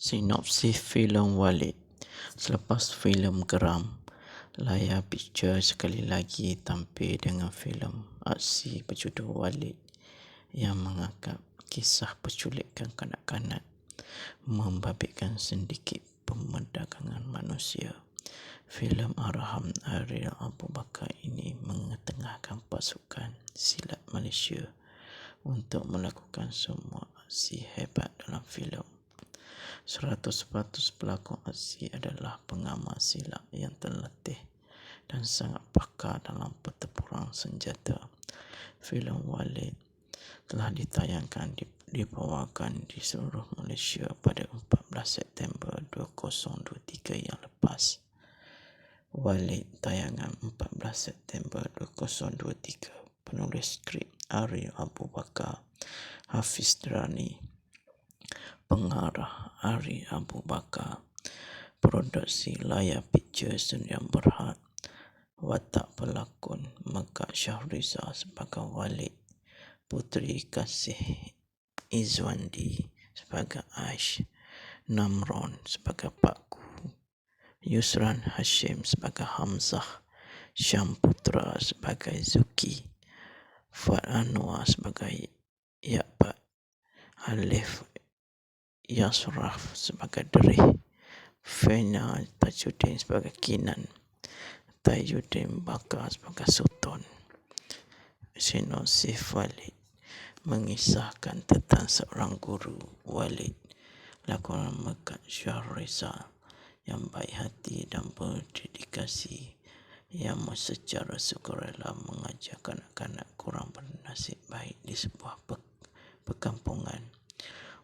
Sinopsis filem Walid. Selepas filem Geram, Layar Pictures sekali lagi tampil dengan filem aksi berjudul Walid yang mengangkat kisah penculikan kanak-kanak, membabitkan sedikit pemerdagangan manusia. Filem arahan Ariel Abu Bakar ini mengetengahkan pasukan silat Malaysia untuk melakukan semua aksi hebat dalam filem. 100% pelakon aksi adalah pengamal silat yang terlatih dan sangat pakar dalam pertempuran senjata. Filem Walid telah ditayangkan dibawakan di seluruh Malaysia pada 14 September 2023 yang lepas. Walid tayangan 14 September 2023. Penulis skrip Ariel Abu Bakar, Hafiz Drani. Pengarah Ari Abu Bakar. Produksi Layar Pictures yang Berhad. Watak pelakon Megat Syahriza sebagai Walid, Puteri Kasih Izwandi sebagai Aish, Namron sebagai Pakku, Yusran Hashim sebagai Hamzah, Syam Putra sebagai Zuki, Fuad Anwar sebagai Yakbat, Alif Yasraf sebagai Derih, Fena Tajuddin sebagai Kinan, Tajuddin Bakar sebagai Sultan. Sinopsis Walid mengisahkan tentang seorang guru Walid, lakonan Megat Syahriza, yang baik hati dan berdedikasi, yang secara sukarela mengajar kanak-kanak kurang bernasib baik di sebuah perkampungan.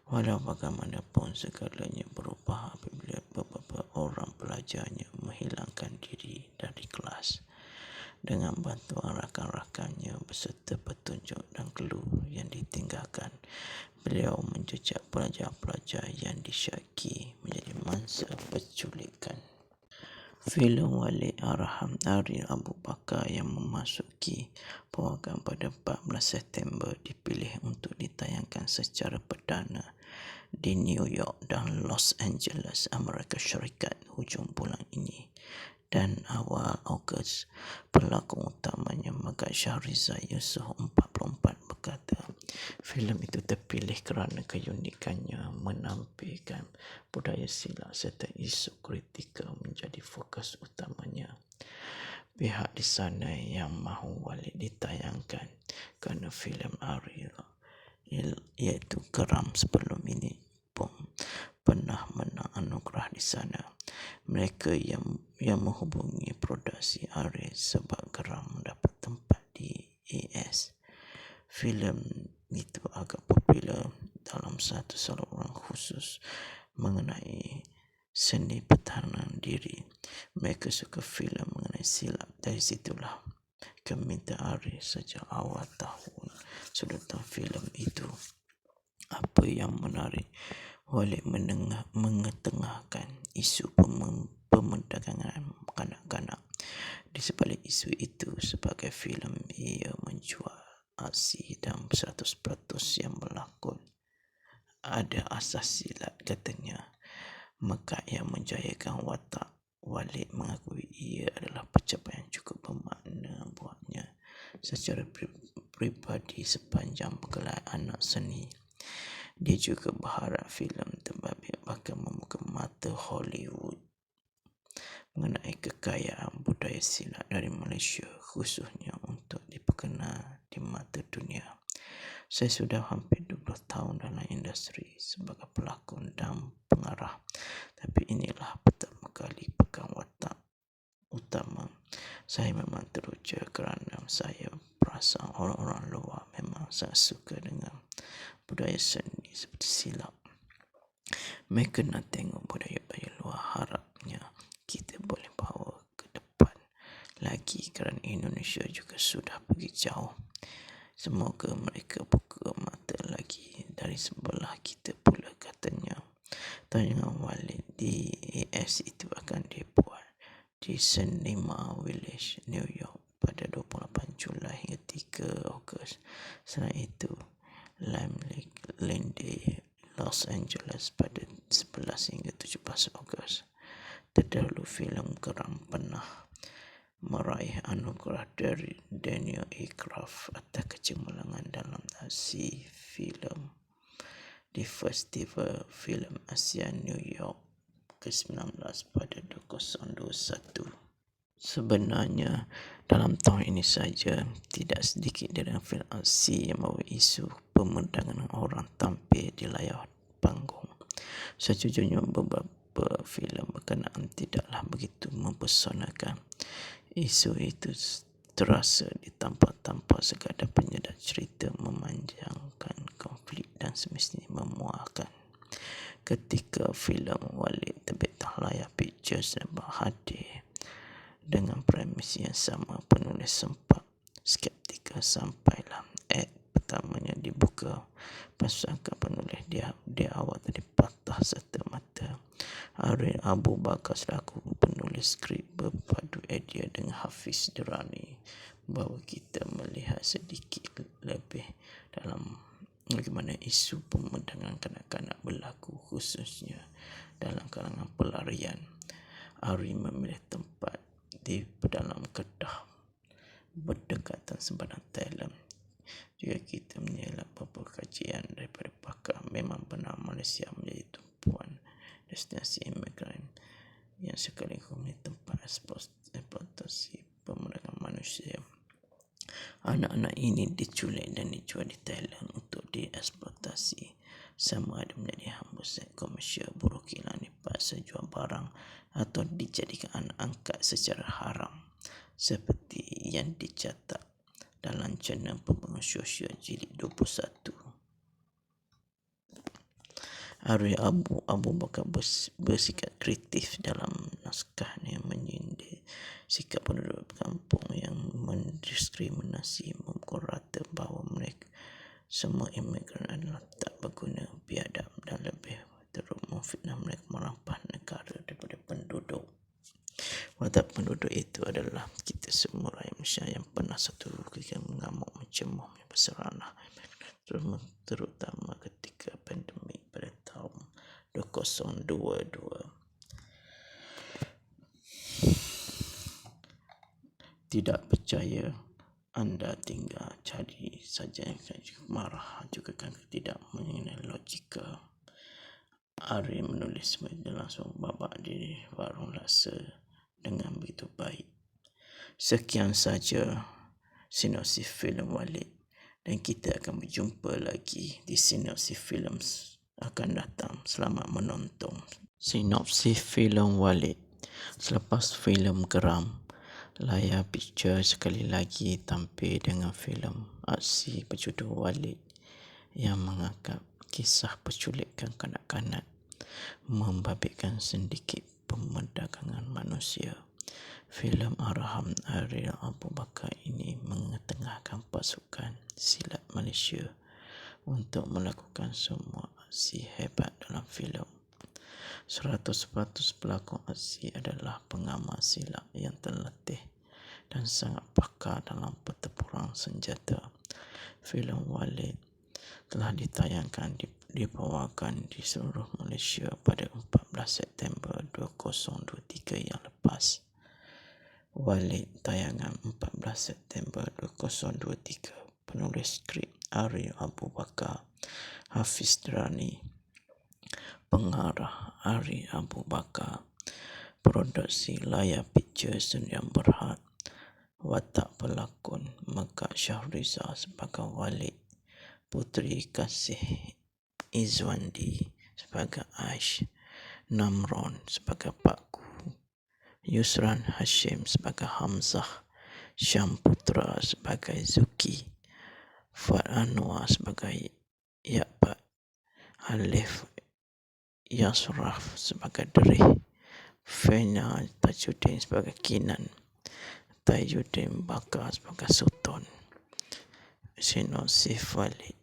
Walau bagaimanapun segalanya berubah apabila beberapa orang pelajarnya menghilangkan diri dari kelas. Dengan bantuan rakan-rakannya beserta petunjuk dan clue yang ditinggalkan, beliau menjejak pelajar-pelajar yang disyaki menjadi mangsa penculikan. Filem Walid arahan Ariel Abu Bakar yang memasuki peragaan pada 14 September dipilih untuk ditayangkan secara perdana di New York dan Los Angeles, Amerika Syarikat hujung bulan ini. Dan awal Ogos, pelakon utamanya Megat Syahriza Yusof 44 berkata, filem itu terpilih kerana keunikannya menampilkan budaya silat serta isu kritikal menjadi fokus utamanya. Pihak di sana yang mahu Walid ditayangkan kerana filem Ariel iaitu Geram sebelum ini pun pernah menang anugerah di sana. Mereka yang menghubungi produksi Ariel sebab Geram mendapat tempat di AS. Filem itu agak popular dalam satu saluran khusus mengenai seni pertahanan diri. Mereka suka filem mengenai silat. Dari situlah keminta Ariel sejak awal tahun sudutan filem itu. Apa yang menarik, Walid mengetengahkan isu pemerdagangan kanak-kanak. Di sebalik isu itu, sebagai filem ia menjual aksi dan 100% yang berlakon ada asas silat, katanya. Megat yang menjayakan watak Walid mengakui ia adalah pencapaian cukup bermakna buatnya secara pribadi sepanjang bergelar anak seni. Dia juga berharap filem terbabit bakal membuka mata Hollywood mengenai kekayaan budaya silat dari Malaysia, khususnya untuk diperkenal di mata dunia. Saya sudah hampir 20 tahun dalam industri sebagai pelakon dan pengarah, tapi inilah pertama kali pegang watak utama. Saya memang teruja kerana saya perasan orang-orang luar memang sangat suka dengan budaya seni seperti silat. Mereka nak tengok budaya-budaya luar. Harapnya kita boleh bawa ke depan lagi kerana Indonesia juga sudah pergi jauh. Semoga mereka buka mata lagi dari sebelah kita pula, katanya. Tayangan Walid di AS itu akan dibuat di Cinema Village, New York pada 28 Julai hingga 3 Ogos. Selain itu, Lime Lake, Los Angeles pada 11 hingga 17 Ogos. Terdahulu filem Geram pernah meraih anugerah dari Daniel Aircraft atas kecemerlangan dalam aksi filem di Festival Filem Asia New York ke-19 pada 2021. Sebenarnya dalam tahun ini saja tidak sedikit dari filem aksi yang membawa isu pemandangan orang tampil di layar panggung. Sejujurnya beberapa filem berkenaan tidaklah begitu mempesonakan. Isu itu terasa tanpa sekadar penyedap cerita memanjangkan konflik dan semestinya memuahkan. Ketika filem Walid terbit layar Pictures dan hadir dengan premis yang sama, penulis sempat skeptikal sampailah act pertamanya dibuka. Pasangkan penulis dia awal tadi patah serta mata. Ari Abu Bakar selaku penulis skrip berpadu idea dengan Hafiz Durrani bahawa kita melihat sedikit lebih dalam bagaimana isu pemandangan kanak-kanak berlaku khususnya dalam kalangan pelarian. Ari memilih tempat di dalam Kedah berdekatan sebarang Thailand. Jika kita menilai beberapa kajian daripada pakar, memang benar Malaysia menjadi tumpuan destinasi imigran yang sekaligus menjadi tempat eksploitasi pemandangan manusia. Anak-anak ini diculik dan dijual di Thailand untuk dieksploitasi, sama ada menjadi hamba seks komersial, buruh kilang dipaksa jual barang atau dijadikan anak angkat secara haram, seperti yang dicatat dalam jurnal pembangunan sosial jilid 21. Ari Abu Bakar bersikap kritis dalam naskahnya menyindir sikap penduduk kampung yang mendiskriminasi memukul rata bahawa mereka semua imigran adalah tak berguna, biadab dan lebih teruk memfitnah mereka merampas negara daripada penduduk. Watak penduduk itu adalah kita semua rakyat Malaysia yang pernah satu ketika mengamuk mencemuh berseranah, terutama ketika pandemik pada tahun 2022. Tidak percaya, anda tinggal cari saja yang marah juga kan tidak mengenai logika. Ari menulis langsung babak di warung laksa dengan begitu baik. Sekian saja sinopsis filem Walid, dan kita akan berjumpa lagi di sinopsis filem akan datang. Selamat menonton. Sinopsis filem Walid. Selepas filem Geram, Layar Picture sekali lagi tampil dengan filem aksi berjudul Walid yang mengangkat kisah penculikan kanak-kanak, membabitkan sedikit pemandangan manusia. Filem arahan Ari Abu Bakar ini mengetengahkan pasukan silat Malaysia untuk melakukan semua aksi hebat dalam filem. 100% pelakon aksi adalah pengamal silat yang terlatih dan sangat pakar dalam pertempuran senjata. Filem Walid telah ditayangkan dibawakan di seluruh Malaysia pada 14 September 2023 yang lepas. Walid tayangan 14 September 2023. Penulis skrip Ari Abu Bakar, Hafiz Durrani. Pengarah Ari Abu Bakar. Produksi Layar Pictures yang Berhad. Watak pelakon Megat Syahrizal sebagai Walid, Puteri Kasih Izwandi sebagai Aish, Namron sebagai Pakku, Yusran Hashim sebagai Hamzah, Syam Putra sebagai Zuki, Fuad Anwar sebagai Yakbat, Alif Yasraf sebagai Derih, Fena Tajuddin sebagai Kinan, Tajuddin Bakar sebagai Sultan. Sinopsis Walid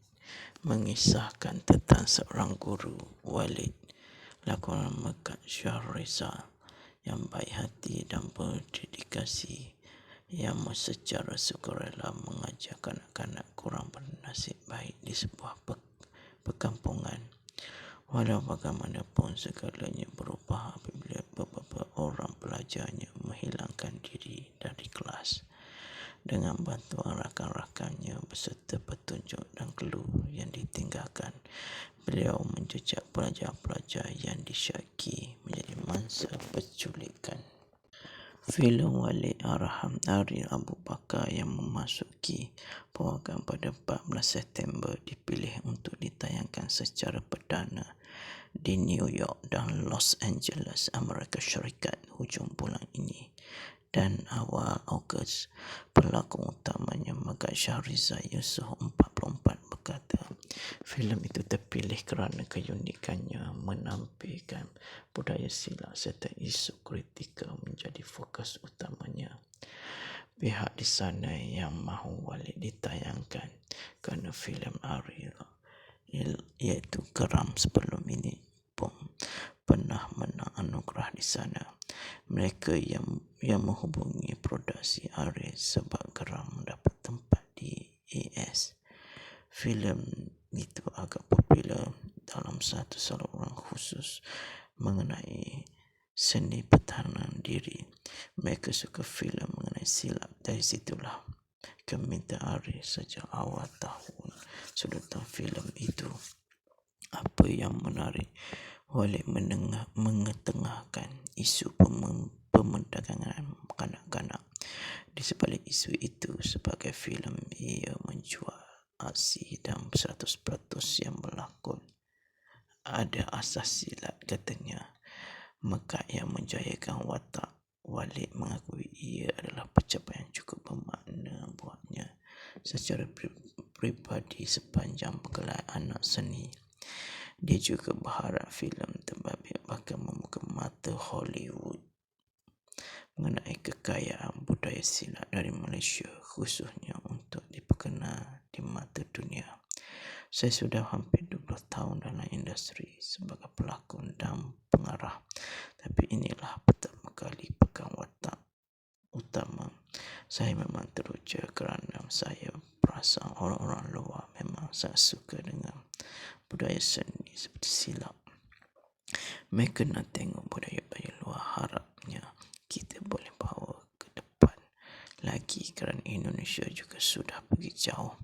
mengisahkan tentang seorang guru Walid, lakonan Megat Syahrizal, yang baik hati dan berdedikasi, yang secara sukarela mengajar kanak-kanak kurang bernasib baik di sebuah perkampungan. Walau bagaimanapun segalanya berubah apabila beberapa orang pelajarnya menghilangkan diri dari kelas. Dengan bantuan rakan-rakannya beserta petunjuk dan clue yang ditinggalkan, beliau menjejak pelajar-pelajar yang disyaki menjadi mangsa penculikan. Filem Walid Arham Ari Abu Bakar yang memasuki perwakilan pada 14 September dipilih untuk ditayangkan secara perdana di New York dan Los Angeles, Amerika Syarikat hujung bulan ini. Dan awal Ogos, pelakon utamanya Megat Syahriza Yusof 44 berkata, filem itu terpilih kerana keunikannya menampilkan budaya silat serta isu kritikal menjadi fokus utamanya. Pihak di sana yang mahu Walid ditayangkan kerana filem Ari iaitu Geram sebelum ini pun pernah menang anugerah di sana. Mereka yang menghubungi produksi Ari sebab Geram mendapat tempat di AS. Filem itu agak popular dalam satu saluran khusus mengenai seni pertahanan diri. Mereka suka filem mengenai silat. Dari situlah kemintaan Ari sejak awal tahun sudutan filem itu. Apa yang menarik, Walid mengetengahkan isu pemerdagangan kanak-kanak. Di sebalik isu itu, sebagai filem ia menjual aksi dan 100% yang berlakon ada asas silat, katanya. Megat yang menjayakan watak Walid mengakui ia adalah pencapaian cukup bermakna buatnya secara pribadi sepanjang pergelar anak seni. Dia juga berharap filem terbabit bakal membuka mata Hollywood mengenai kekayaan budaya silat dari Malaysia, khususnya untuk diperkenal di mata dunia. Saya sudah hampir 20 tahun dalam industri sebagai pelakon dan pengarah, tapi inilah pertama kali pegang watak utama. Saya memang teruja kerana saya perasan orang-orang luar memang sangat suka dengan budaya seni seperti silat. Mereka nak tengok budaya-budaya luar. Harapnya kita boleh bawa ke depan lagi kerana Indonesia juga sudah pergi jauh.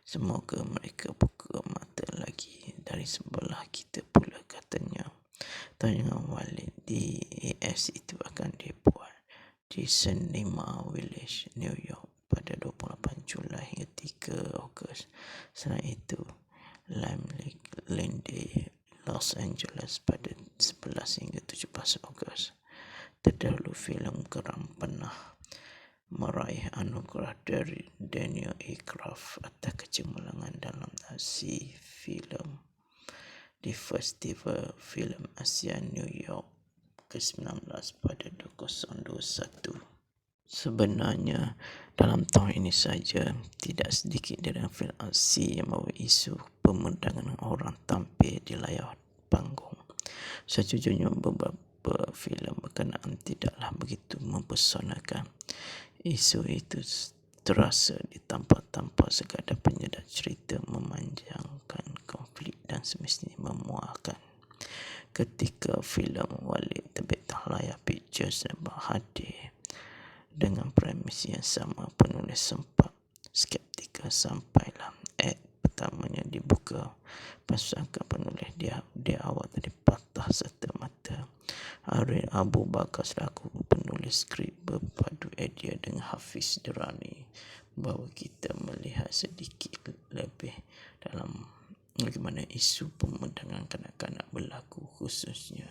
Semoga mereka buka mata lagi dari sebelah kita pula, katanya. Tayangan Walid di AS itu akan dibuat di Cinema Village, New York pada 28 Julai hingga 3 Ogos. Selain itu, Limelight Los Angeles pada 11 hingga 17 Ogos. Terdahulu filem Geram pernah meraih anugerah dari Daniel Aircraft atas kecemerlangan dalam nasi filem di Festival Filem Asia New York ke-19 pada 2021. Sebenarnya dalam tahun ini saja tidak sedikit dari filem aksi yang membawa isu pemerdagangan orang tampil di layar panggung. Sejujurnya beberapa filem berkenaan tidaklah begitu mempesonakan. Isu itu terasa ditampak-tampak sekadar penyedap cerita, memanjangkan konflik dan semestinya memuahkan. Ketika filem Walid terbit layar Pictures dan hadir dengan premis yang sama, penulis sempat skeptikal sampailah pertamanya dibuka. Pasangkan penulis dia awal tadi patah serta mata. Ari Abu Bakar selaku penulis skrip berpadu idea dengan Hafiz Durrani bahawa kita melihat sedikit lebih dalam bagaimana isu pemerdagangan kanak-kanak berlaku, khususnya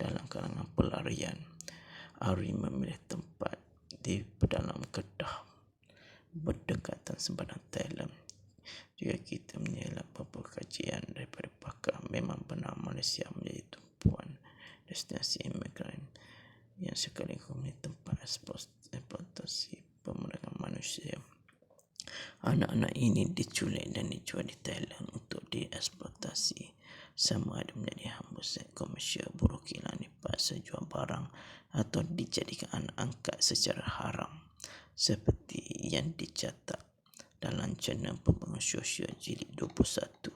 dalam kalangan pelarian. Ari memilih tempat di dalam Kedah berdekatan sebarang Thailand. Jika kita menilai beberapa kajian daripada pakar, memang benar Malaysia menjadi tumpuan destinasi imigran yang sekaligus menjadi tempat eksploitasi pemerdagangan manusia. Anak-anak ini diculik dan dijual di Thailand untuk dieksploitasi, sama ada menjadi hamba seks komersial, buruh kilang dipaksa jual barang atau dijadikan anak angkat secara haram, seperti yang dicatat dalam Jurnal Pembangunan Sosial Jilid 21.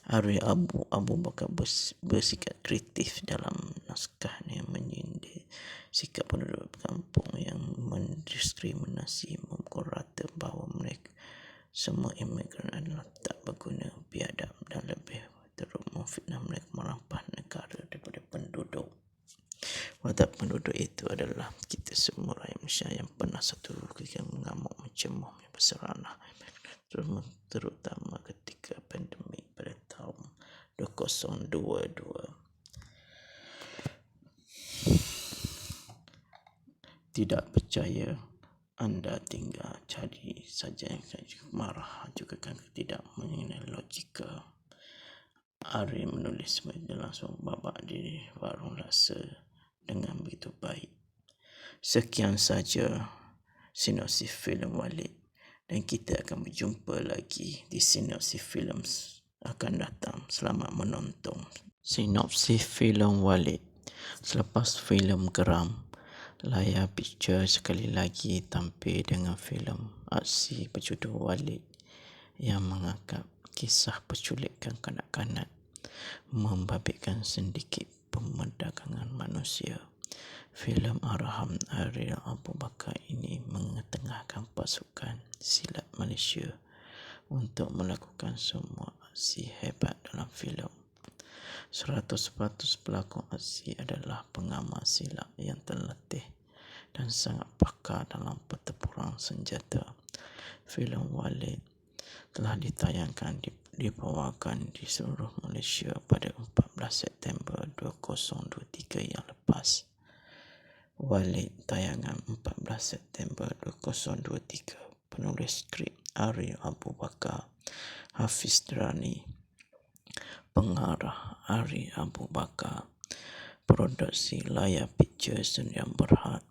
Ari Abu Bakar bersikap kreatif dalam naskahnya menyindir sikap penduduk kampung yang mendiskriminasi, memukul rata bahawa mereka semua imigran adalah tak berguna, biadab dan lebih teruk memfitnah mereka merampas negara daripada penduduk. Watak penduduk itu adalah kita semua rakyat Malaysia yang pernah satu ketika mengamuk mencemuh berseranah, terutama ketika pandemik pada tahun 2022. Tidak percaya, anda tinggal cari saja yang marah juga kan tidak mengenai logika. Ari menulis langsung babak di warung rasa dengan begitu baik. Sekian saja sinopsis filem Walid, dan kita akan berjumpa lagi di sinopsis filem akan datang. Selamat menonton. Sinopsis filem Walid. Selepas filem Geram, Layar Picture sekali lagi tampil dengan filem aksi berjudul Walid yang mengangkat kisah penculikan kanak-kanak, membabitkan sedikit pemerdagangan manusia. Filem arahan Ariel Abu Bakar ini mengetengahkan pasukan silat Malaysia untuk melakukan semua aksi hebat dalam filem. 100% pelakon aksi adalah pengamal silat yang terlatih dan sangat pakar dalam pertempuran senjata. Filem Walid telah ditayangkan dibawakan di seluruh Malaysia pada 14 September 2023 yang lepas. Walid tayangan 14 September 2023. Penulis skrip Ari Abu Bakar, Hafiz Drani. Pengarah Ari Abu Bakar. Produksi Layar Picture Sdn Bhd.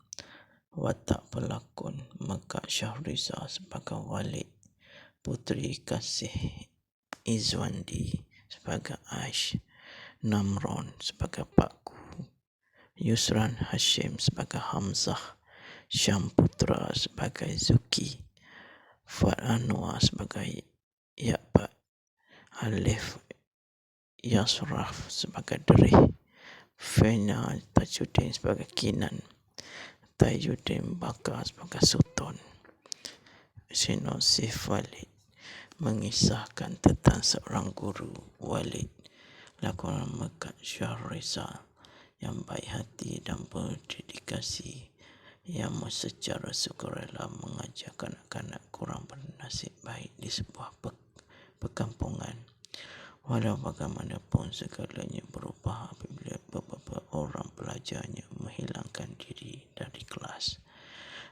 Watak pelakon Megat Syahriza sebagai Walid, Puteri Kasih Izwandi sebagai Aish, Namron sebagai Pakku, Yusran Hashim sebagai Hamzah, Syam Putra sebagai Zuki, Fuad Anwar sebagai Yakbat, Alif Yasraf sebagai Derih, Fena Tajuddin sebagai Kinan, Tajuddin Bakar sebagai Sultan. Sinopsis Walid mengisahkan tentang seorang guru Walid, lakonan Megat Syahriza, yang baik hati dan berdedikasi, yang secara sukarela mengajar kanak-kanak kurang bernasib baik di sebuah perkampungan. Walau bagaimanapun segalanya berubah apabila beberapa orang pelajarnya menghilangkan diri dari kelas.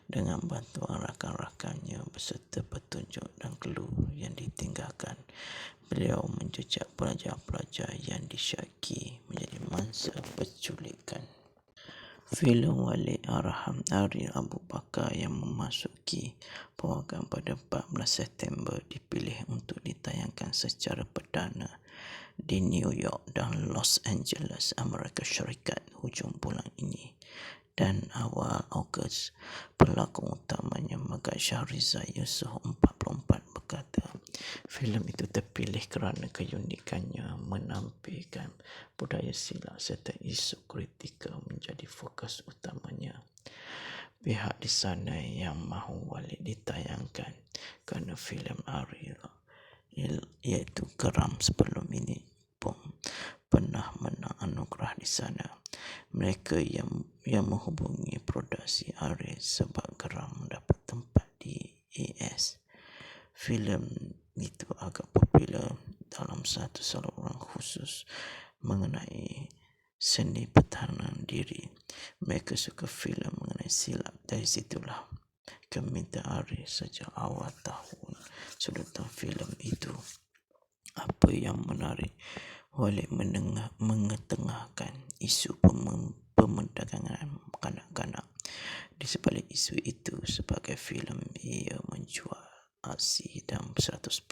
Dengan bantuan rakan-rakannya beserta petunjuk dan clue yang ditinggalkan, beliau menjejak pelajar-pelajar yang disyaki menjadi mangsa penculikan. Filem Walid arahan Ari Abu Bakar yang memasuki peragaan pada 14 September dipilih untuk ditayangkan secara perdana di New York dan Los Angeles, Amerika Syarikat hujung bulan ini. Dan awal Ogos, pelakon utamanya Megat Syahriza Yusof 44 berkata, filem itu terpilih kerana keunikannya menampilkan budaya silat serta isu kritikal menjadi fokus utamanya. Pihak di sana yang mahu Walid ditayangkan kerana filem Ariel iaitu Geram sebelum ini pun pernah menang anugerah di sana. Mereka yang menghubungi produksi Ariel sebab Geram mendapat tempat di AS. Filem itu agak popular dalam satu saluran khusus mengenai seni pertahanan diri. Mereka suka filem mengenai silat. Dari situlah keminta Ariel sejak awal tahun sudutan filem itu. Apa yang menarik, Walid mengetengahkan isu pemerdagangan kanak-kanak. Di sebalik isu itu, sebagai filem ia menjual aksi dan 100%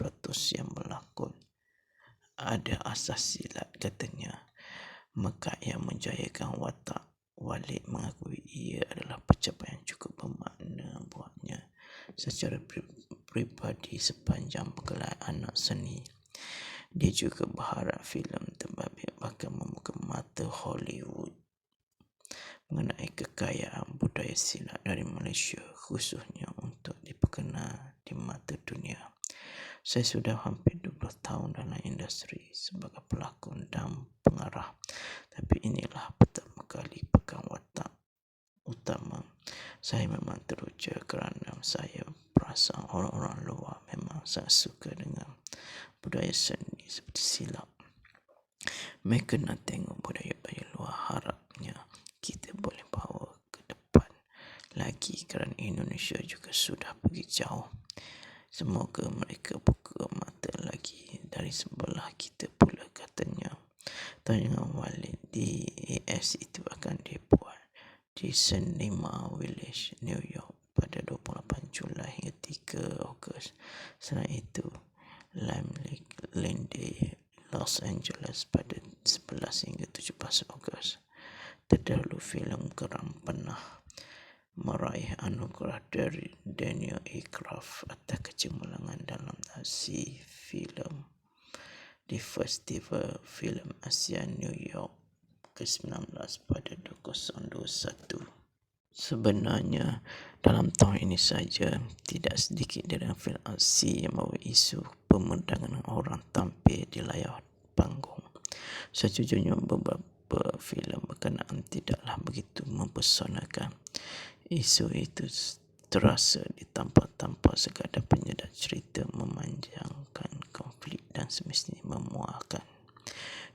yang berlakon ada asas silat, katanya. Megat yang menjayakan watak Walid mengakui ia adalah pencapaian cukup bermakna buatnya secara pribadi sepanjang bergelar anak seni. Dia juga berharap filem terbabit bakal membuka mata Hollywood mengenai kekayaan budaya silat dari Malaysia, khususnya untuk diperkenal di mata dunia. Saya sudah hampir 20 tahun dalam industri sebagai pelakon dan pengarah, tapi inilah pertama kali pegang watak utama. Saya memang teruja kerana saya perasan orang-orang luar memang sangat suka dengan budaya seni seperti silat. Mereka nak tengok budaya-budaya luar, harapnya kita boleh bawa ke depan lagi kerana Indonesia juga sudah pergi jauh. Semoga mereka buka mata lagi. Dari sebelah kita pula katanya tayangan Walid di AS itu akan dibuat di Cinema Village, New York pada 28 Julai hingga 3 Ogos. Selain itu, Lime Lane di Los Angeles pada 11 hingga 17 Ogos. Terdahulu filem Geram pernah meraih anugerah dari Daniel Aircraft atas kecemerlangan dalam aksi filem di Festival Filem Asia New York ke-19 pada 2021. Sebenarnya dalam tahun ini saja tidak sedikit dari filem aksi yang membawa isu pemandangan orang tampil di layar panggung. Sejujurnya beberapa filem berkenaan tidaklah begitu mempesonakan. Isu itu terasa tanpa sekadar penyedap cerita memanjangkan konflik dan semestinya memuahkan.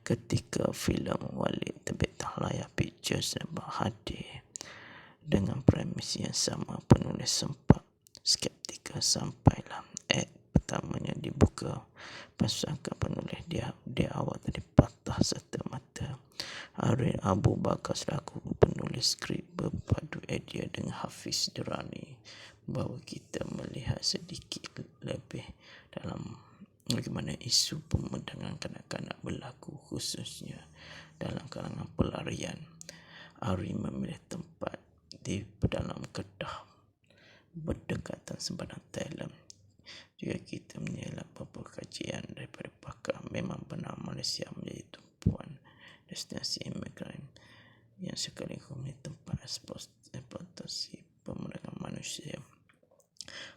Ketika filem Walid terbit layar Pictures hadir dengan premis yang sama, penulis sempat skeptikal sampailah act pertamanya dibuka. Pasangkan penulis dia awal tadi patah serta mata. Arif Abu Bakar selaku penulis skrip berpadu idea dengan Hafiz Durrani bahawa kita melihat sedikit lebih dalam bagaimana isu pemandangan kanak-kanak berlaku, khususnya dalam kalangan pelarian. Arif memilih tempat di dalam Kedah berdekatan sempadan Thailand. Jika kita menilai beberapa kajian daripada pakar, memang benar Malaysia menjadi tumpuan destinasi imigran yang sekaligus menjadi tempat eksploitasi pemandangan manusia.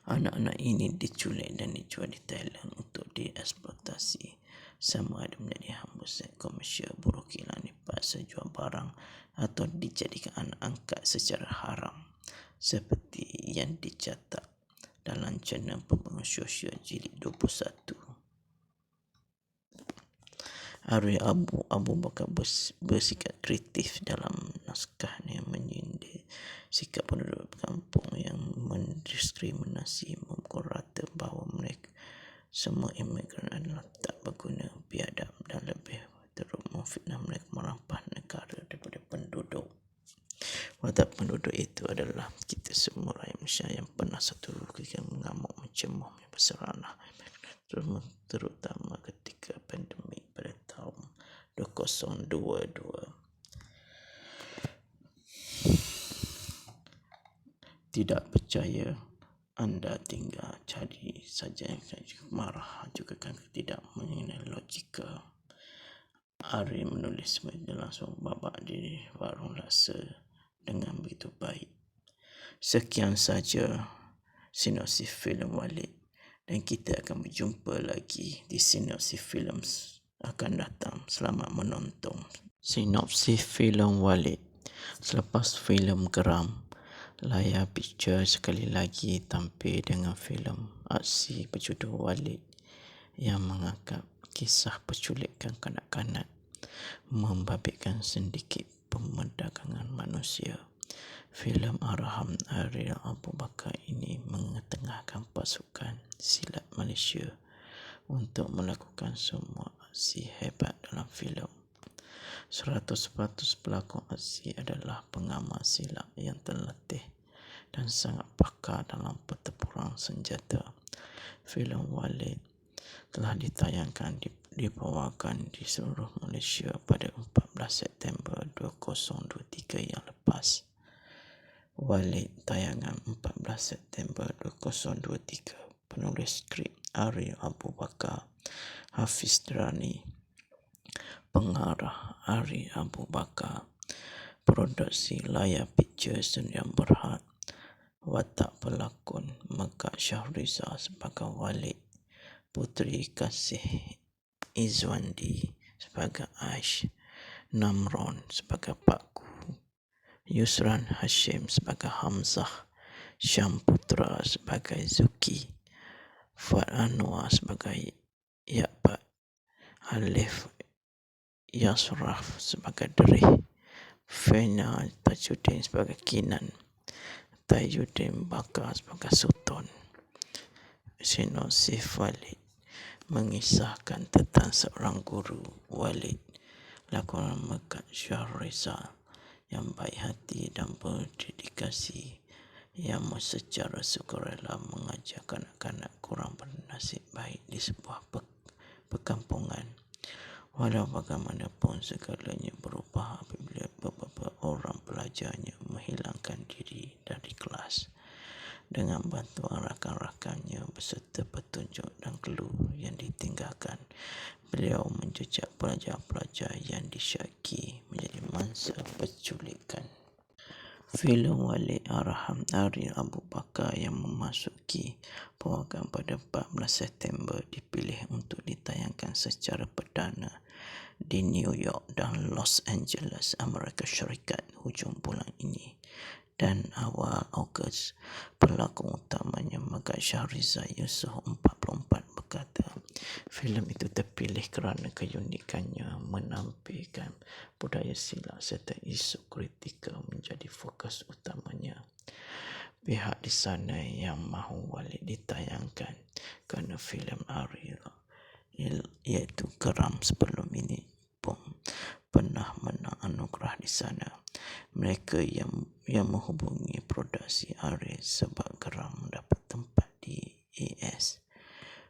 Anak-anak ini diculik dan dijual di Thailand untuk dieksploitasi, sama ada menjadi hamba seks komersial, buruh kilang dipaksa jual barang atau dijadikan anak angkat secara haram, seperti yang dicatat dalam jurnal pembangunan sosial jilid 21. Arif Abu Bakar bersikap kritis dalam naskahnya menyindir sikap penduduk kampung yang mendiskriminasi, memukul rata bahawa mereka semua imigran adalah tak berguna, biadab dan lebih teruk memfitnah mereka merampas negara daripada penduduk. Watak penduduk itu adalah kita semua rakyat Malaysia yang pernah satu ketika mengamuk mencemuh berseranah, terutama ketika pandemik pada tahun 2022. Tidak percaya, anda tinggal cari saja yang marah juga kan tidak mengenai logika. Ari menulis langsung babak di warung rasa dengan begitu baik. Sekian saja sinopsis filem Walid, dan kita akan berjumpa lagi di sinopsis filem akan datang. Selamat menonton. Sinopsis filem Walid. Selepas filem Geram, layar picture sekali lagi tampil dengan filem aksi berjudul Walid yang mengangkat kisah penculikan kanak-kanak, membabitkan sedikit pemandangan manusia. Filem arahan Arif Abu Bakar ini mengetengahkan pasukan silat Malaysia untuk melakukan semua aksi hebat dalam filem. 100% pelakon aksi adalah pengamal silat yang terlatih dan sangat pakar dalam pertempuran senjata. Filem Walid telah ditayangkan dibawakan di seluruh Malaysia pada 14 September 2023 yang lepas. Walid tayangan 14 September 2023. Penulis skrip Arif Abu Bakar. Hafiz Rani, pengarah Ari Abu Bakar, produksi Layar Pictures yang Berhad, watak pelakon Mekak Syahriza sebagai Walid, Puteri Kasih Izwandi sebagai Aish, Namron sebagai Pak Gu, Yusran Hashim sebagai Hamzah, Syam Putra sebagai Zuki, Fuad Anwar sebagai Yakbat, Alif Yasraf sebagai Derih, Fena Tajuddin sebagai Kinan, Tajuddin Bakar sebagai Sultan. Sinopsis Walid mengisahkan tentang seorang guru, Walid, lakonan Mekak Syahriza, yang baik hati dan berdedikasi, yang secara sukarela mengajar kanak-kanak kurang bernasib baik di sebuah perkampungan. Walau bagaimanapun segalanya berubah apabila beberapa orang pelajarnya menghilangkan diri dari kelas. Dengan bantuan rakan-rakannya beserta petunjuk dan clue yang ditinggalkan, beliau menjejak pelajar-pelajar yang disyaki menjadi mangsa penculikan. Filem Walid arahan Ari Abu Bakar yang memasuki perwakilan pada 14 September dipilih untuk ditayangkan secara perdana di New York dan Los Angeles, Amerika Syarikat hujung bulan ini. Dan awal Ogos, pelakon utamanya Mekak Syahriza Yusof 44 berkata, filem itu terpilih kerana keunikannya menampilkan budaya silat serta isu kritikal menjadi fokus utamanya. Pihak di sana yang mahu Walid ditayangkan kerana filem Ari iaitu Geram sebelum ini pun pernah menang anugerah di sana. Mereka yang menghubungi produksi Ari sebab Geram mendapat tempat di AS.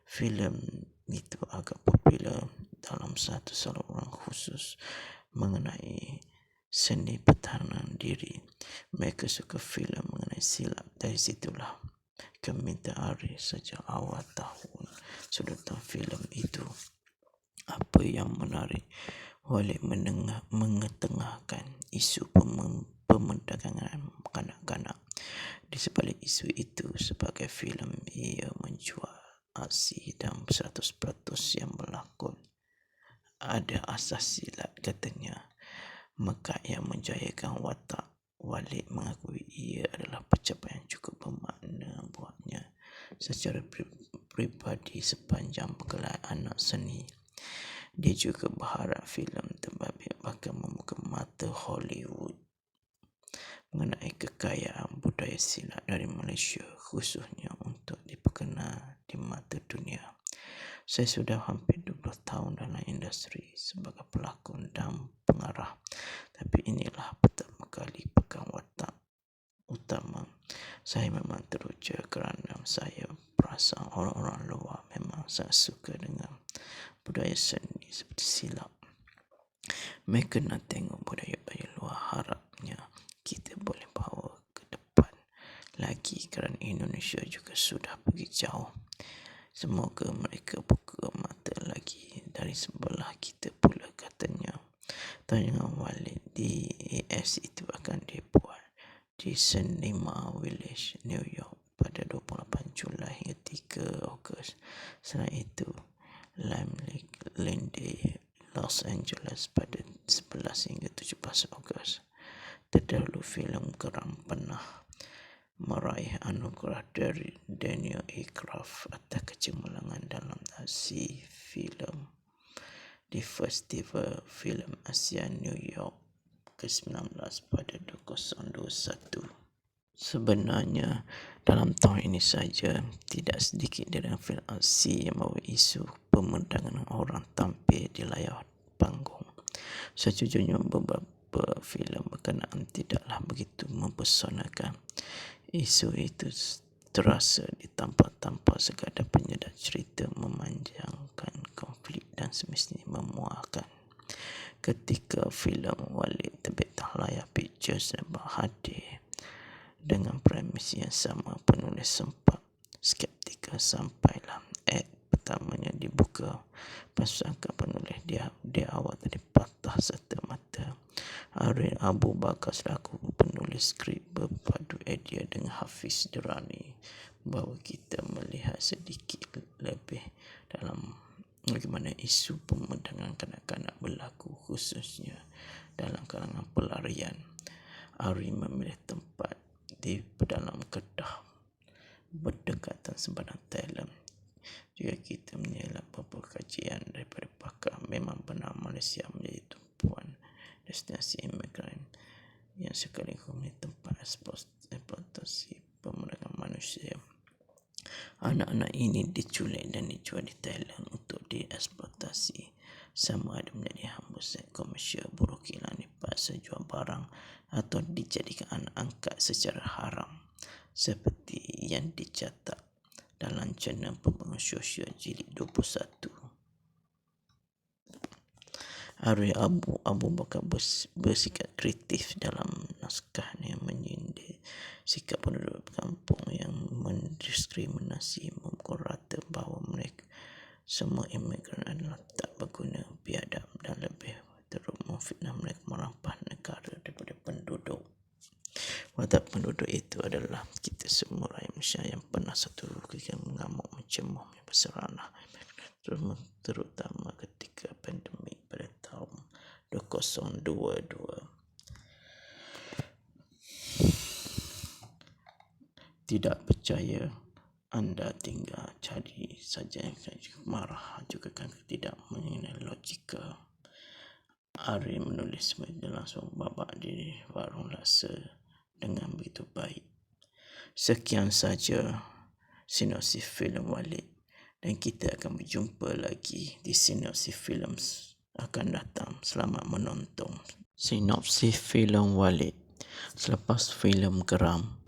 Filem itu agak popular dalam satu saluran khusus mengenai seni pertahanan diri. Mereka suka filem mengenai silat. Dari situlah kemintaan Ari sejak awal tahun sudutan filem itu. Apa yang menarik, Walid mengetengahkan isu pemerdagangan kanak-kanak. Di sebalik isu itu, sebagai filem ia menjual aksi dan 100% yang berlakon ada asas silat, katanya. Mekak yang menjayakan watak Walid mengakui ia adalah pencapaian cukup bermakna buatnya secara pribadi sepanjang pergelar anak seni. Dia juga berharap filem terbabit bakal membuka mata Hollywood mengenai kekayaan budaya silat dari Malaysia, khususnya untuk diperkenal di mata dunia. Saya sudah hampir 20 tahun dalam industri sebagai pelakon dan pengarah, tapi inilah pertama kali pegang watak utama. Saya memang teruja kerana saya perasan orang-orang luar memang sangat suka dengan budaya seni seperti silat. Mereka nak tengok budaya-budaya luar. Harapnya kita boleh bawa ke depan lagi kerana Indonesia juga sudah pergi jauh. Semoga mereka buka mata lagi dari sebelah kita pula, katanya. Tayangan Walid di AS itu akan dibuat di Cinema Village, New York pada 28 Julai hingga 3 Ogos. Selain itu, Limelight Los Angeles pada 11 hingga 17 Ogos. Terdahulu filem Geram pernah meraih anugerah dari Daniel Aircraft atas kecemerlangan dalam aksi filem di Festival Filem Asia New York ke-19 pada 2021. Sebenarnya dalam tahun ini saja tidak sedikit dari filem aksi yang membawa isu pemerdagangan orang tampil di layar panggung. Sejujurnya beberapa filem berkenaan tidaklah begitu mempesonakan. Isu itu terasa ditampak-tampak sekadar penyedap cerita, memanjangkan konflik dan semestinya memuahkan. Ketika filem Walid terbit Layar Pictures dan hadir dengan premis yang sama, penulis sempat skeptikal sampailah pertamanya dibuka. Pasangkan penulis dia awal tadi patah serta mata. Ariel Abu Bakar selaku penulis skrip berpadu idea dengan Hafiz Durrani bahawa kita melihat sedikit lebih dalam bagaimana isu pemandangan kanak-kanak berlaku khususnya dalam kalangan pelarian. Ari memilih tempat di dalam Kedah berdekatan sebarang Thailand. Jika kita menilai beberapa kajian daripada pakar, memang benar Malaysia menjadi tumpuan destinasi imigran yang sekaligus menjadi tempat eksploitasi pemandangan manusia. Anak-anak ini diculik dan dijual di Thailand untuk dieksploitasi, sama ada menjadi hamba seks komersial, buruh kilang dipaksa jual barang atau dijadikan anak angkat secara haram, seperti yang dicatat dalam jurnal Pembangunan Sosial jilid 21. Ariel Abu Bakar bersikap kreatif dalam naskahnya menyindir sikap penduduk kampung yang mendiskriminasi, memukul rata bahawa mereka semua imigran adalah tak berguna, biadab dan lebih teruk memfitnah mereka merampas negara daripada penduduk. Watak penduduk itu adalah kita semua rakyat Malaysia yang pernah satu ketika mengamuk mencemuh berseranah, terutama ketika pandemik pada tahun 2022. Tidak percaya, anda tinggal cari saja yang marah juga kan tidak mengenai logika. Ari menulis langsung babak di warung laksa dengan begitu baik. Sekian saja sinopsis filem Walid, dan kita akan berjumpa lagi di sinopsis filem akan datang. Selamat menonton. Sinopsis filem Walid. Selepas filem Geram,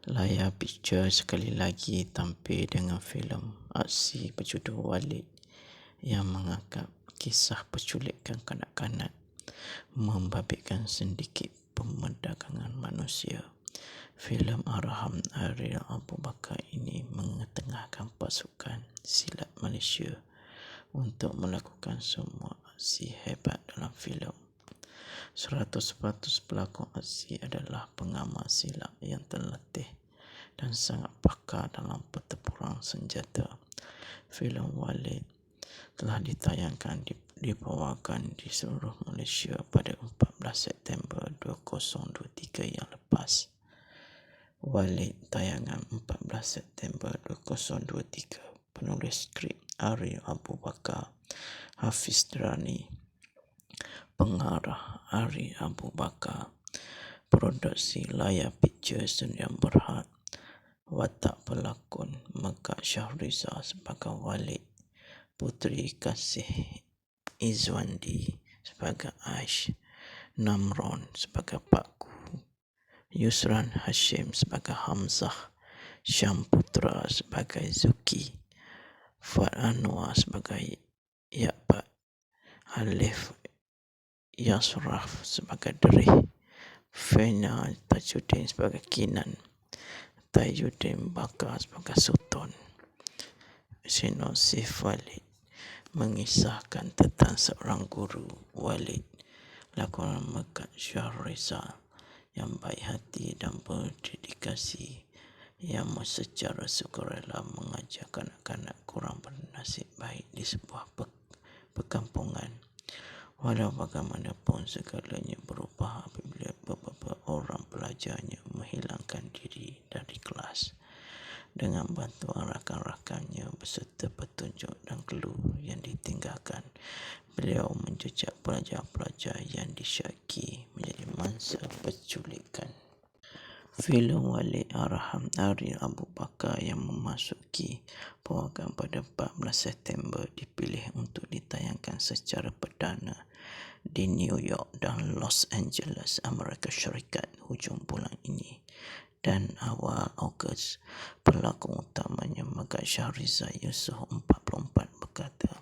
Layar Picture sekali lagi tampil dengan filem aksi berjudul Walid yang mengangkat kisah penculikan kanak-kanak, membabitkan sedikit pemerdagangan manusia. Filem arahan Ariel Abu Bakar ini mengetengahkan pasukan silat Malaysia untuk melakukan semua aksi hebat dalam filem. 100% pelakon aksi adalah pengamal silat yang terlatih dan sangat pakar dalam pertempuran senjata. Filem Walid telah ditayangkan dibawakan di seluruh Malaysia pada 14 September 2023 yang lepas. Walid tayangan 14 September 2023. Penulis skrip Ariel Abu Bakar, Hafiz Durrani. Pengarah Ari Abu Bakar. Produksi Layar Picture Sdn Bhd. Watak pelakon Megat Syahrizal sebagai Walid, Puteri Kasih Izwandi sebagai Aish, Namron sebagai Pakku, Yusran Hashim sebagai Hamzah, Syam Putra sebagai Zuki, Fuad Anwar sebagai Yakbat, Alif Yasraf sebagai Derih, Fena Tajuddin sebagai Kinan, Tajuddin Bakar sebagai Sultan. Sinopsis Walid mengisahkan tentang seorang guru Walid, lakonan Megat Syahrizal yang baik hati dan berdedikasi, yang secara sukarela mengajar kanak-kanak kurang bernasib baik di sebuah perkampungan. Walau bagaimanapun segalanya berubah apabila beberapa orang pelajarnya menghilangkan diri dari kelas. Dengan bantuan rakan-rakannya beserta petunjuk dan clue yang ditinggalkan, beliau menjejak pelajar-pelajar yang disyaki menjadi mangsa penculikan. Filem Walid arahan Ariel Abu Bakar yang memasuki peragaan pada 14 September dipilih untuk ditayangkan secara perdana di New York dan Los Angeles, Amerika Syarikat hujung bulan ini. Dan awal Ogos, pelakon utamanya Megat Syahrizal Yusof 44 berkata,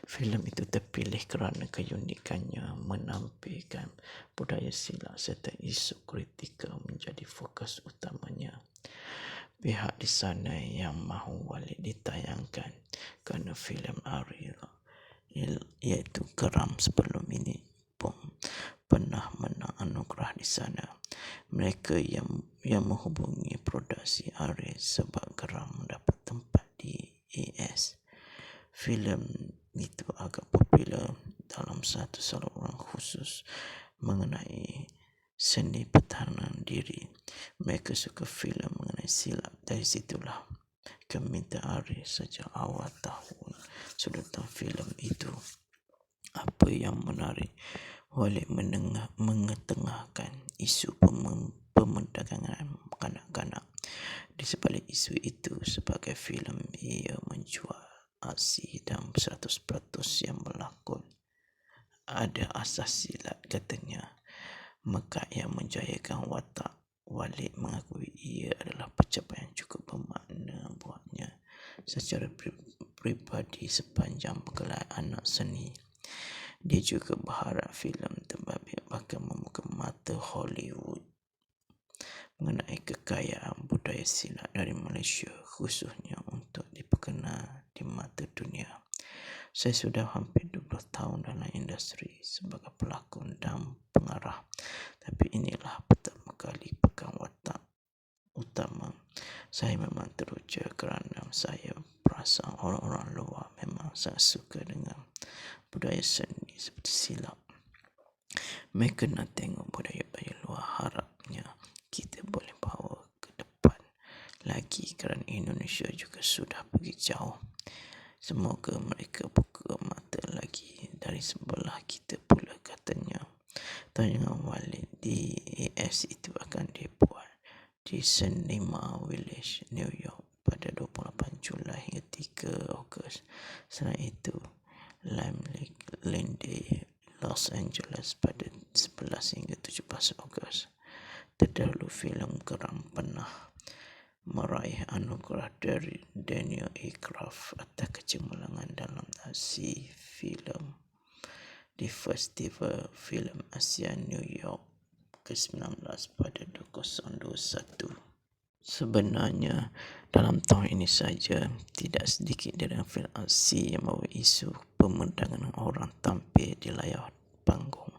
filem itu terpilih kerana keunikannya menampilkan budaya silat serta isu kritikal menjadi fokus utamanya. pihak di sana yang mahu Walid ditayangkan kerana filem Ari iaitu Geram sebelum ini pun pernah menang anugerah di sana. Mereka yang menghubungi produksi Ari sebab Geram mendapat tempat di AS. Filem itu agak popular dalam satu saluran khusus mengenai seni pertahanan diri. Mereka suka filem mengenai silat. Dari situlah minta Ari sejak awal tahun sudutan filem itu. Apa yang menarik, Walid mengetengahkan isu pemerdagangan kanak-kanak. Di sebalik isu itu, sebagai filem ia menjual aksi dan 100% yang berlakon ada asas silat, katanya. Maka yang menjayakan watak. Walid mengakui ia adalah pencapaian cukup bermakna buatnya secara pribadi sepanjang bergelar anak seni. Dia juga berharap filem terbabit bakal membuka mata Hollywood mengenai kekayaan budaya silat dari Malaysia, khususnya untuk diperkenal di mata dunia. Saya sudah hampir 20 tahun dalam industri sebagai pelakon dan pengarah, tapi inilah pertama kali pegang watak utama. Saya memang teruja kerana saya perasan orang-orang luar memang sangat suka dengan budaya seni seperti silat. Mereka nak tengok budaya-budaya luar. Harapnya kita boleh bawa ke depan lagi kerana Indonesia juga sudah pergi jauh. Semoga mereka buka mata lagi dari sebelah kita pula, katanya. Tayangan Walid di AS itu akan dibuat di Cinema Village, New York pada 28 Julai hingga 3 Ogos. Selain itu, Lime Lane, Los Angeles pada 11 hingga 17 Ogos. Terdahulu filem Geram pernah meraih anugerah dari Daniel Aircraft atas kecemerlangan dalam aksi filem di Festival Filem Asia New York ke-19 pada 2021. Sebenarnya dalam tahun ini saja tidak sedikit dari filem aksi yang membawa isu pemerdagangan orang tampil di layar panggung.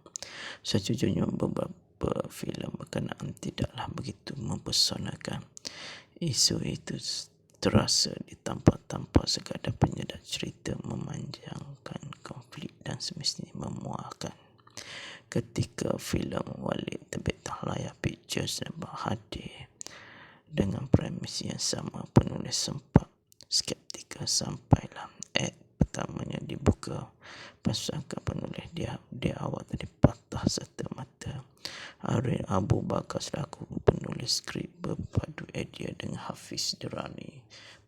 Sejujurnya beberapa filem berkenaan tidaklah begitu mempesonakan. Isu itu terasa tanpa sekadar penyedap cerita memanjangkan konflik dan semestinya memuaskan. Ketika filem Walid terbit layar Pictures dan hadir dengan premis yang sama, penulis sempat skeptikal sampailah pertamanya dibuka. Pasangkan penulis dia awal tadi patah serta mata. Ari Abu Bakar selaku penulis skrip berpadu idea dengan Hafiz Durrani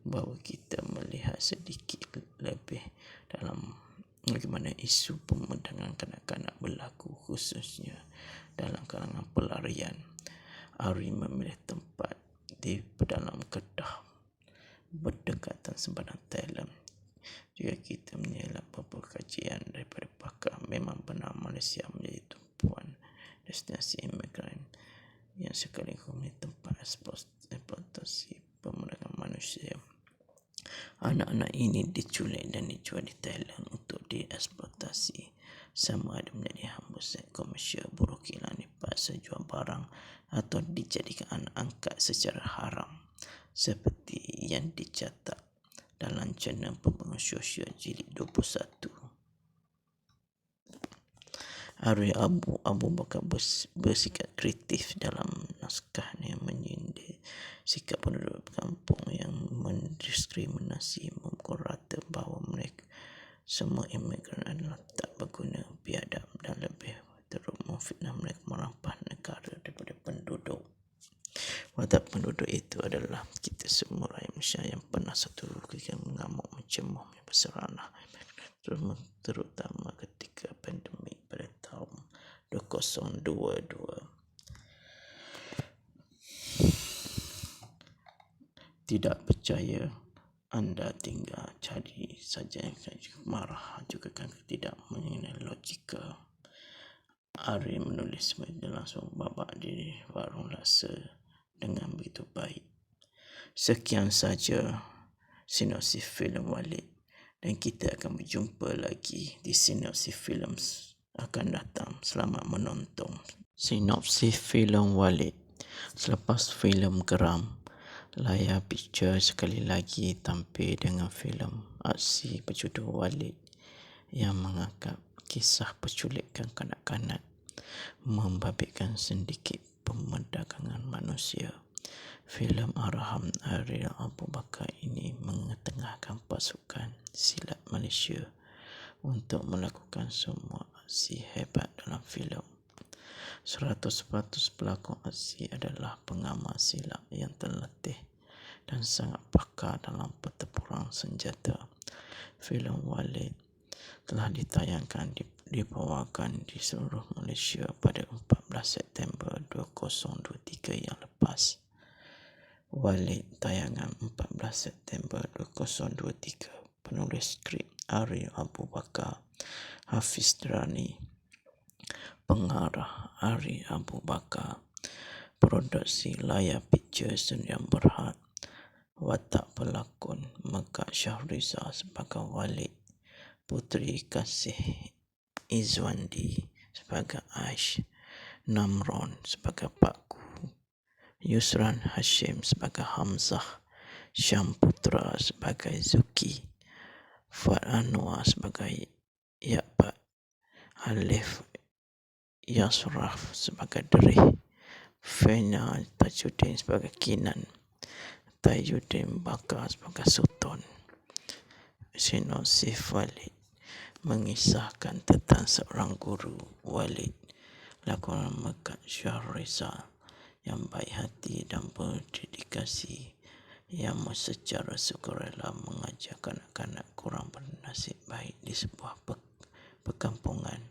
bahawa kita melihat sedikit lebih dalam bagaimana isu pemerdagangan kanak-kanak berlaku, khususnya dalam kalangan pelarian. Ari memilih tempat di dalam Kedah berdekatan sempadan Thailand. Jika kita menilai beberapa kajian daripada pakar, memang benar Malaysia menjadi tumpuan destinasi imigran yang sekaligus menjadi tempat eksploitasi pemerdagangan manusia. Anak-anak ini diculik dan dijual di Thailand untuk dieksploitasi, sama ada menjadi hamba seks komersial, buruh kilang dipaksa jual barang atau dijadikan anak angkat secara haram, seperti yang dicatat dalam jurnal pembangunan sosial jilid 21. Ari Abu Bakar bersikap kritis dalam naskahnya menyindir sikap penduduk kampung yang mendiskriminasi, memukul rata bahawa mereka semua imigran adalah tak berguna, biadab dan lebih teruk memfitnah mereka merampas negara daripada penduduk. Watak penduduk itu adalah kita semua rakyat Malaysia yang pernah satu ketika mengamuk, mencemuh, berseranah, terutama ketika pandemik pada tahun 2022. Tidak percaya, anda tinggal cari saja yang marah juga kan tidak mengenai logika. Ari menulis langsung babak di warung laksa dengan begitu baik. Sekian saja sinopsis filem Walid, dan kita akan berjumpa lagi di sinopsis filem akan datang. Selamat menonton. Sinopsis filem Walid. Selepas filem Geram, Layar Picture sekali lagi tampil dengan filem aksi berjudul Walid yang mengangkat kisah penculikan kanak-kanak, membabitkan sindiket pemerdagangan manusia. Filem Arham Ariel Abu Bakar ini mengetengahkan pasukan silat Malaysia untuk melakukan semua aksi hebat dalam filem. 100% pelakon aksi adalah pengamal silat yang terlatih dan sangat pakar dalam pertempuran senjata. Filem Walid telah ditayangkan dibawakan di seluruh Malaysia pada 14 September 2023 yang lepas. Walid tayangan 14 September 2023. Penulis skrip Ari Abu Bakar, Hafiz Drani. Pengarah Ari Abu Bakar. Produksi Layar Picture Sdn Bhd. Watak pelakon Megat Syahriza sebagai Walid, Puteri Kasih Izwandi sebagai Aish, Namron sebagai Pak Gu, Yusran Hashim sebagai Hamzah, Syam Putra sebagai Zuki, Fuad Anwar sebagai Yakbat, Alif Yasraf sebagai Derih, Fena Tajuddin sebagai Kinan, Tajuddin Bakar sebagai Sultan. Sinopsis Walid mengisahkan tentang seorang guru, Walid, lakonan Megat Syahriza, yang baik hati dan berdedikasi, yang secara sukarela mengajar kanak-kanak kurang bernasib baik di sebuah perkampungan.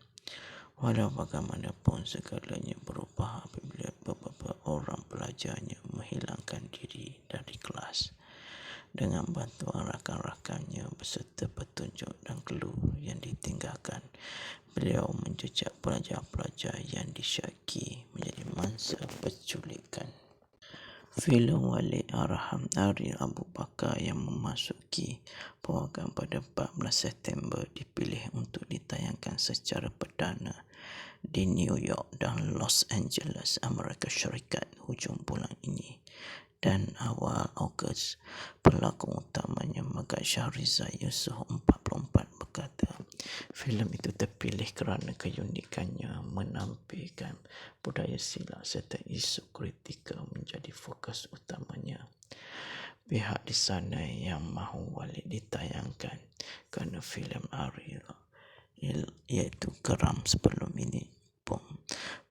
Walau bagaimanapun segalanya berubah apabila beberapa orang pelajarnya menghilangkan diri dari kelas. Dengan bantuan rakan-rakannya beserta petunjuk dan clue yang ditinggalkan, beliau menjejak pelajar-pelajar yang disyaki menjadi mangsa penculikan. Filem Walid Arham Ariel Abu Bakar yang memasuki peragaan pada 14 September dipilih untuk ditayangkan secara perdana di New York dan Los Angeles, Amerika Syarikat hujung bulan ini. Dan awal Ogos, pelakon utamanya Megat Syahriza Yusof 44 berkata, filem itu terpilih kerana keunikannya menampilkan budaya silat serta isu kritikal menjadi fokus utamanya. Pihak di sana yang mahu Walid ditayangkan kerana filem Ariel iaitu Geram sebelum ini pun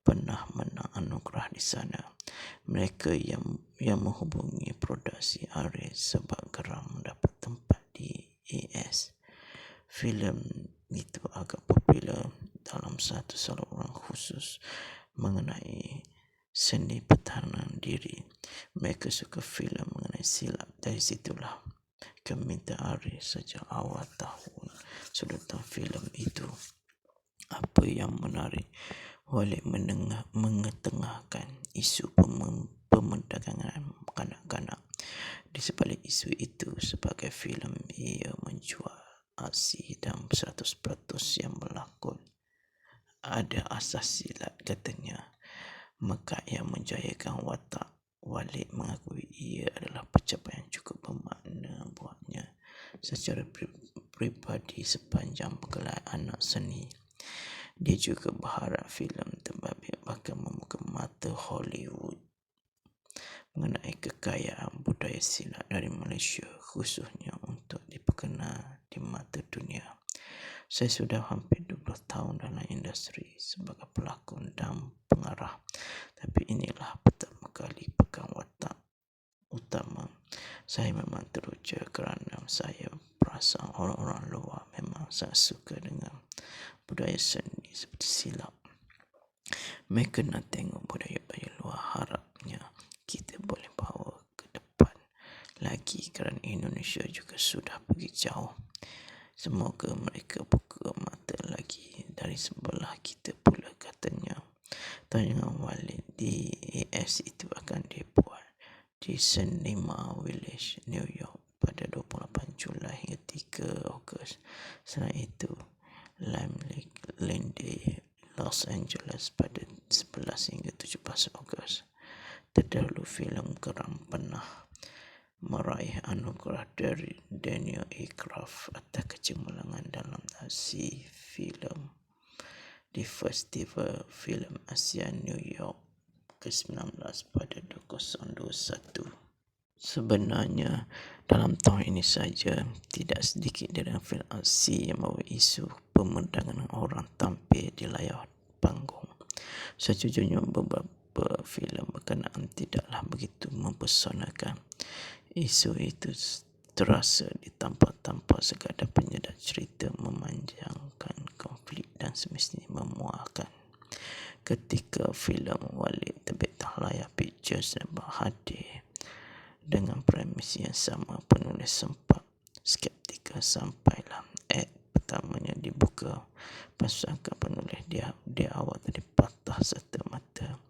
pernah menang anugerah di sana. Mereka yang menghubungi produksi Ariel sebab Geram mendapat tempat di AS. Filem itu agak popular dalam satu saluran khusus mengenai seni pertahanan diri. Mereka suka filem mengenai silat. Dari situlah kami Ari sejak awal tahun sudutan filem itu. Apa yang menarik, Walid mengetengahkan isu pemerdagangan kanak-kanak. Di sebalik isu itu, sebagai filem ia menjual aksi dan 100% yang berlakon ada asas silat, katanya. Megat yang menjayakan watak Walid mengakui ia adalah pencapaian cukup bermakna buatnya secara pribadi sepanjang bergelar anak seni. Dia juga berharap filem terbabit bakal membuka mata Hollywood mengenai kekayaan budaya silat dari Malaysia, khususnya untuk diperkenal di mata dunia. Saya sudah hampir 20 tahun dalam industri sebagai pelakon dan pengarah, tapi inilah pertama kali pegang watak utama. Saya memang teruja kerana saya perasan orang-orang luar memang sangat suka dengan budaya seni seperti silat. Mereka nak tengok budaya-budaya luar. Harapnya kita boleh bawa ke depan lagi kerana Indonesia juga sudah pergi jauh. Semoga mereka buka mata lagi dari sebelah kita pula, katanya. Tayangan Walid di AS itu akan dibuat di Cinema Village, New York pada 28 Julai hingga 3 Ogos. Selain itu, Lime Day, Los Angeles pada 11 hingga 17 Ogos. Terdahulu filem Geram pernah meraih anugerah dari Daniel Aircraft atas kecemerlangan dalam aksi filem di Festival Filem Asia New York ke-19 pada 2021. Sebenarnya, dalam tahun ini saja, tidak sedikit dari filem aksi yang membawa isu pemandangan orang tampil di layar panggung. Sejujurnya, beberapa filem berkenaan tidaklah begitu mempesonakan. Isu itu terasa tanpa sekadar penyedap cerita memanjangkan konflik dan semestinya memuaskan. Ketika filem Walid terbit layar Pictures dan berhadir dengan premis yang sama, penulis sempat skeptikal sampailah pertamanya dibuka. Pasangkan penulis dia awal tadi patah serta mata.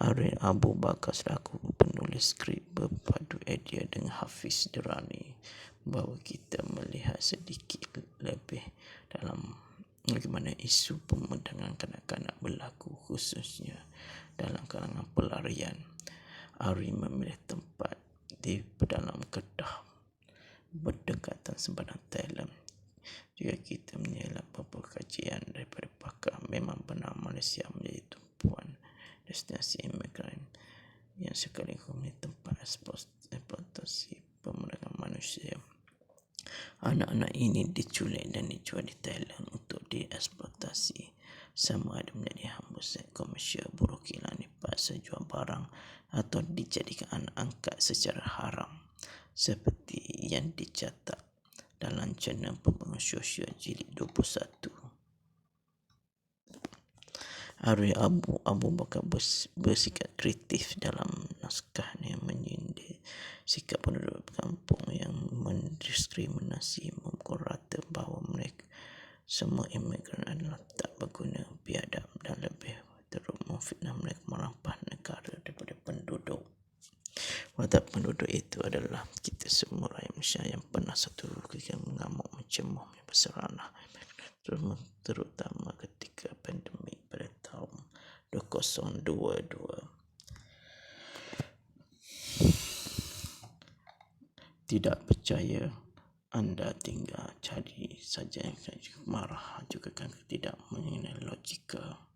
Ari Abu Bakar selaku penulis skrip berpadu idea dengan Hafiz Durrani bahawa kita melihat sedikit lebih dalam bagaimana isu pemandangan kanak-kanak berlaku, khususnya dalam kalangan pelarian. Ari memilih tempat di dalam kedah berdekatan sebarang Thailand. Jika kita menilai beberapa kajian daripada pakar, memang benar Malaysia menjadi tumpuan destinasi imigran yang sekaligus menjadi tempat eksploitasi pemandangan manusia. Anak-anak ini diculik dan dijual di Thailand untuk dieksploitasi, sama ada menjadi hamba seks komersial, buruh kilang dipaksa jual barang atau dijadikan anak angkat secara haram, seperti yang dicatat dalam jurnal Pembangunan Sosial jilid 21. Ari Abu Bakar bersikap kritis dalam naskahnya menyindir sikap penduduk kampung yang mendiskriminasi, memukul rata bahawa mereka semua imigran adalah tak berguna, biadab dan lebih teruk memfitnah mereka merampas negara daripada penduduk. Watak penduduk itu adalah kita semua rakyat Malaysia yang pernah satu ketika mengamuk mencemuh berseranah, terutama ketika pandemik pada tahun 2022. Tidak percaya, anda tinggal cari saja yang marah juga kan tidak mengenai logika.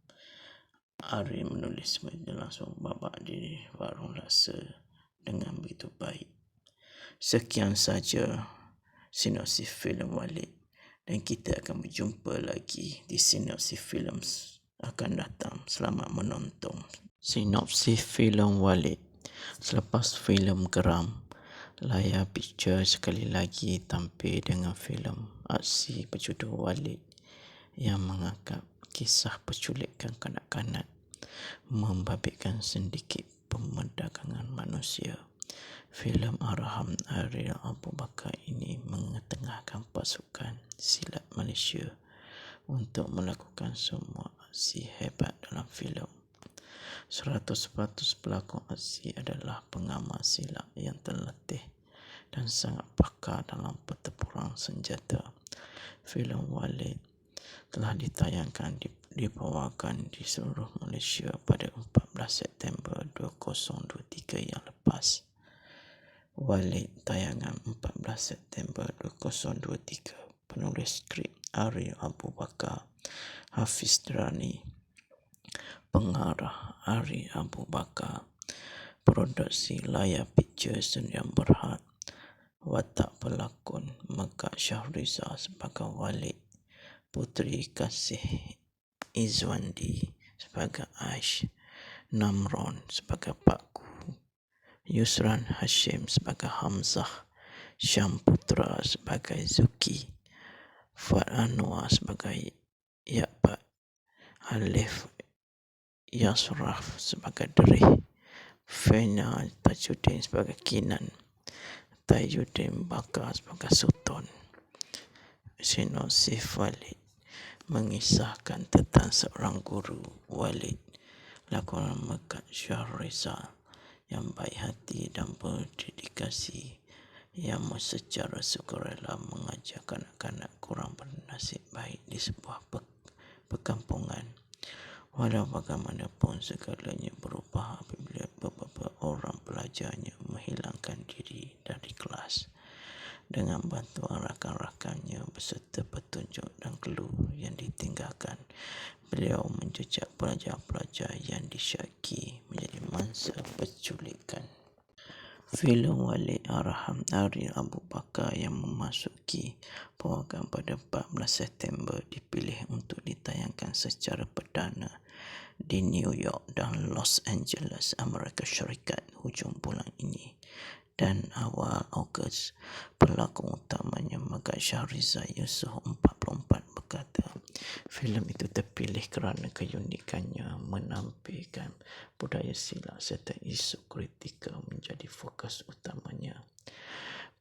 Ari menulis langsung babak di warung rasa dengan begitu baik. Sekian saja sinopsis filem Walid, dan kita akan berjumpa lagi di sinopsis filem akan datang. Selamat menonton. Sinopsis filem Walid. Selepas filem Geram, Layar Picture sekali lagi tampil dengan filem aksi berjudul Walid yang mengangkat kisah penculikan kanak-kanak, membabitkan sedikit pemandangan manusia. Filem arahan Ari Abu Bakar ini mengetengahkan pasukan silat Malaysia untuk melakukan semua aksi hebat dalam filem. 100% pelakon aksi adalah pengamal silat yang terlatih dan sangat pakar dalam pertempuran senjata. Filem Walid telah ditayangkan dibawakan di seluruh Malaysia pada 14 September 2023 yang lepas. Walid tayangan 14 September 2023. Penulis skrip Ari Abu Bakar, Hafiz Durrani. Pengarah Ari Abu Bakar. Produksi Layar Pictures yang Berhad. Watak pelakon Megat Syahrizal sebagai Walid, Puteri Kasih Izwandi sebagai Aish, Namron sebagai Pakku, Yusran Hashim sebagai Hamzah, Syam Putra sebagai Zuki, Fuad Anwar sebagai Yakbat, Alif Yasraf sebagai Derih, Fena Tajuddin sebagai Kinan, Tajuddin Bakar sebagai Sultan. Sinopsis Walid mengisahkan tentang seorang guru, Walid, lakonan Megat Syahrizal, yang baik hati dan berdedikasi, yang secara sukarela mengajar kanak-kanak kurang bernasib baik di sebuah perkampungan. Walau bagaimanapun segalanya berubah apabila beberapa orang pelajarnya menghilangkan diri dari kelas. Dengan bantuan rakan-rakannya beserta petunjuk dan clue yang ditinggalkan, beliau menjejak pelajar-pelajar yang disyaki menjadi mangsa penculikan. Filem Walid Arham Ari Abu Bakar yang memasuki program pada 14 September dipilih untuk ditayangkan secara perdana di New York dan Los Angeles, Amerika Syarikat hujung bulan ini. Dan awal Ogos, pelakon utamanya Megat Syahriza Yusof 44 berkata, filem itu terpilih kerana keunikannya menampilkan budaya silat serta isu kritikal menjadi fokus utamanya.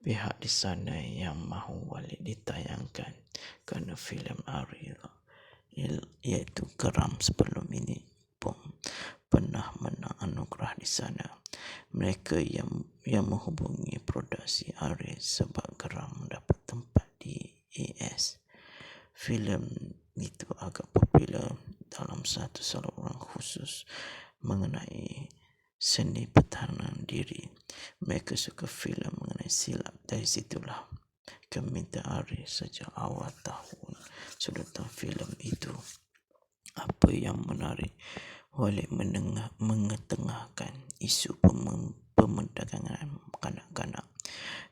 Pihak di sana yang mahu Walid ditayangkan kerana filem Ariel iaitu geram sebelum ini pun pernah menang anugerah di sana. Mereka yang menghubungi produksi Ariel sebab geram mendapat tempat di AS. Filem itu agak popular dalam satu saluran khusus mengenai seni pertahanan diri. Mereka suka filem mengenai silat. Dari situlah keminta Ariel sejak awal tahun sudutan filem itu. Apa yang menarik, Walid mengetengahkan isu pemerdagangan kanak-kanak.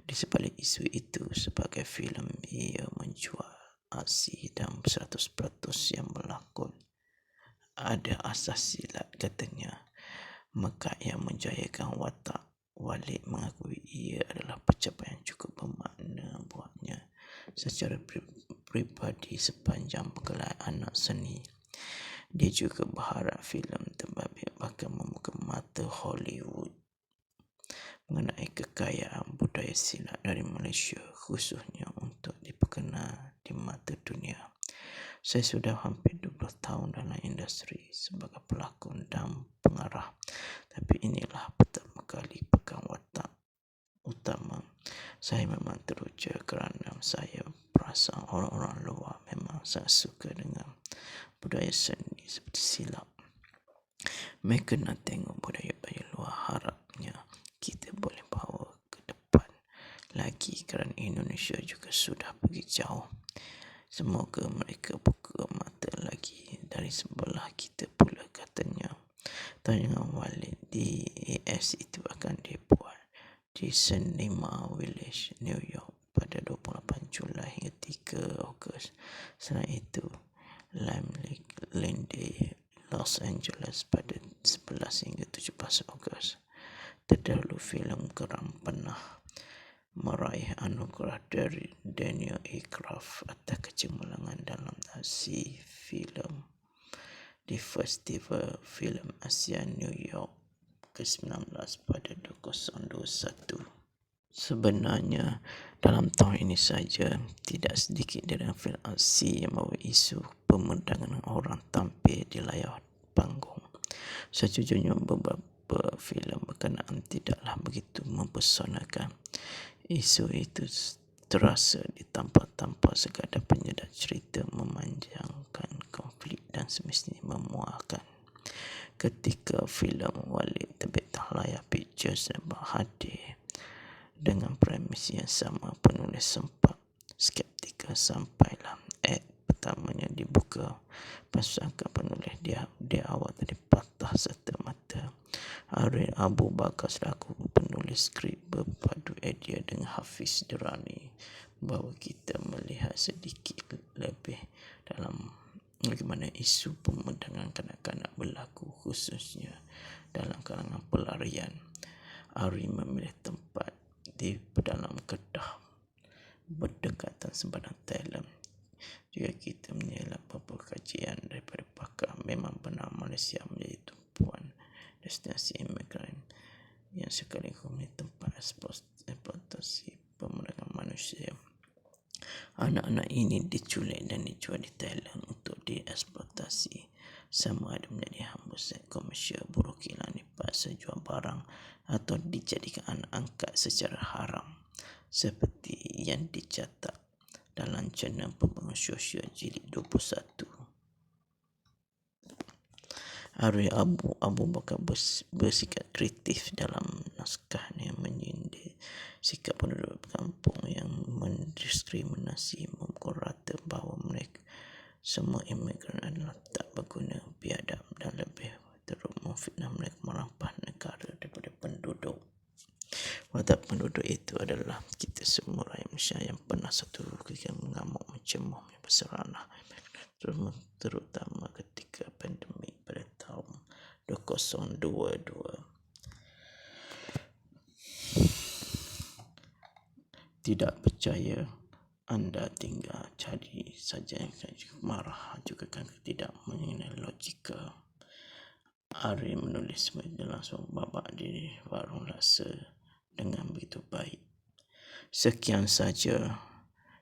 Di sebalik isu itu, sebagai filem ia menjual aksi dan 100% yang berlakon ada asas silat, katanya. Megat yang menjayakan watak Walid mengakui ia adalah pencapaian cukup bermakna buatnya secara pribadi sepanjang bergelar anak seni. Dia juga berharap filem terbabit bakal membuka mata Hollywood mengenai kekayaan budaya silat dari Malaysia, khususnya untuk diperkenal di mata dunia. Saya sudah hampir 20 tahun dalam industri sebagai pelakon dan pengarah, tapi inilah pertama kali pegang watak utama. Saya memang teruja kerana saya perasan orang-orang luar memang sangat suka dengan budaya seni seperti silat. Mereka nak tengok budaya-budaya luar. Harapnya kita boleh bawa ke depan lagi kerana Indonesia juga sudah pergi jauh. Semoga mereka buka mata lagi dari sebelah kita pula, katanya. Tayangan Walid di AS itu akan dibuat di Cinema Village, New York pada 28 Julai hingga 3 Ogos. Selain itu, Lime Day, Los Angeles pada 11 hingga 17 Ogos. Terdahulu filem geram pernah meraih anugerah dari Daniel Aircraft atas kecemerlangan dalam aksi filem di Festival Filem Asia New York ke-19 pada 2021. Sebenarnya dalam tahun ini saja tidak sedikit dari filem aksi yang membawa isu pemerdagangan orang tampil di layar panggung. Sejujurnya beberapa filem berkenaan tidaklah begitu mempesonakan. Isu itu terasa tanpa sekadar penyedap cerita memanjangkan konflik dan semestinya memuahkan. Ketika filem Walid terbit layar Pictures dan hadir dengan premis yang sama, penulis sempat skeptikal sampailah pertamanya dibuka. Pasangkan penulis dia awal tadi patah serta mata. Ariel Abu Bakar selaku penulis skrip berpadu idea dengan Hafiz Durrani bahawa kita melihat sedikit lebih dalam bagaimana isu pemerdagangan kanak-kanak berlaku, khususnya dalam kalangan pelarian. Ari memilih tempat di dalam Kedah berdekatan sempadan Thailand. Jika kita menilai beberapa kajian daripada pakar, memang benar Malaysia menjadi tumpuan destinasi imigran yang sekaligus menjadi tempat eksploitasi pemerdagangan manusia. Anak-anak ini diculik dan dijual di Thailand untuk dieksploitasi. sama ada menjadi hembusan komersial, buruh kilang dipaksa jual barang atau dijadikan angkat secara haram seperti yang dicatat dalam Jurnal Pembangunan Sosial Jilid 21. Ari Abu Bakar bersikap kritis dalam naskahnya menyindir sikap penduduk kampung yang mendiskriminasi, memukul rata bahawa mereka semua imigran adalah tak berguna, biadab dan lebih teruk memfitnah mereka merampas negara daripada penduduk. Watak penduduk itu adalah kita semua rakyat Malaysia yang pernah satu ketika mengamuk mencemuh berseranah, terutama ketika pandemik pada tahun 2022. Tidak percaya, anda tinggal cari saja yang marah juga kan tidak mengenai logika. Ari menulis dalam sebuah babak di warung rasa dengan begitu baik. Sekian saja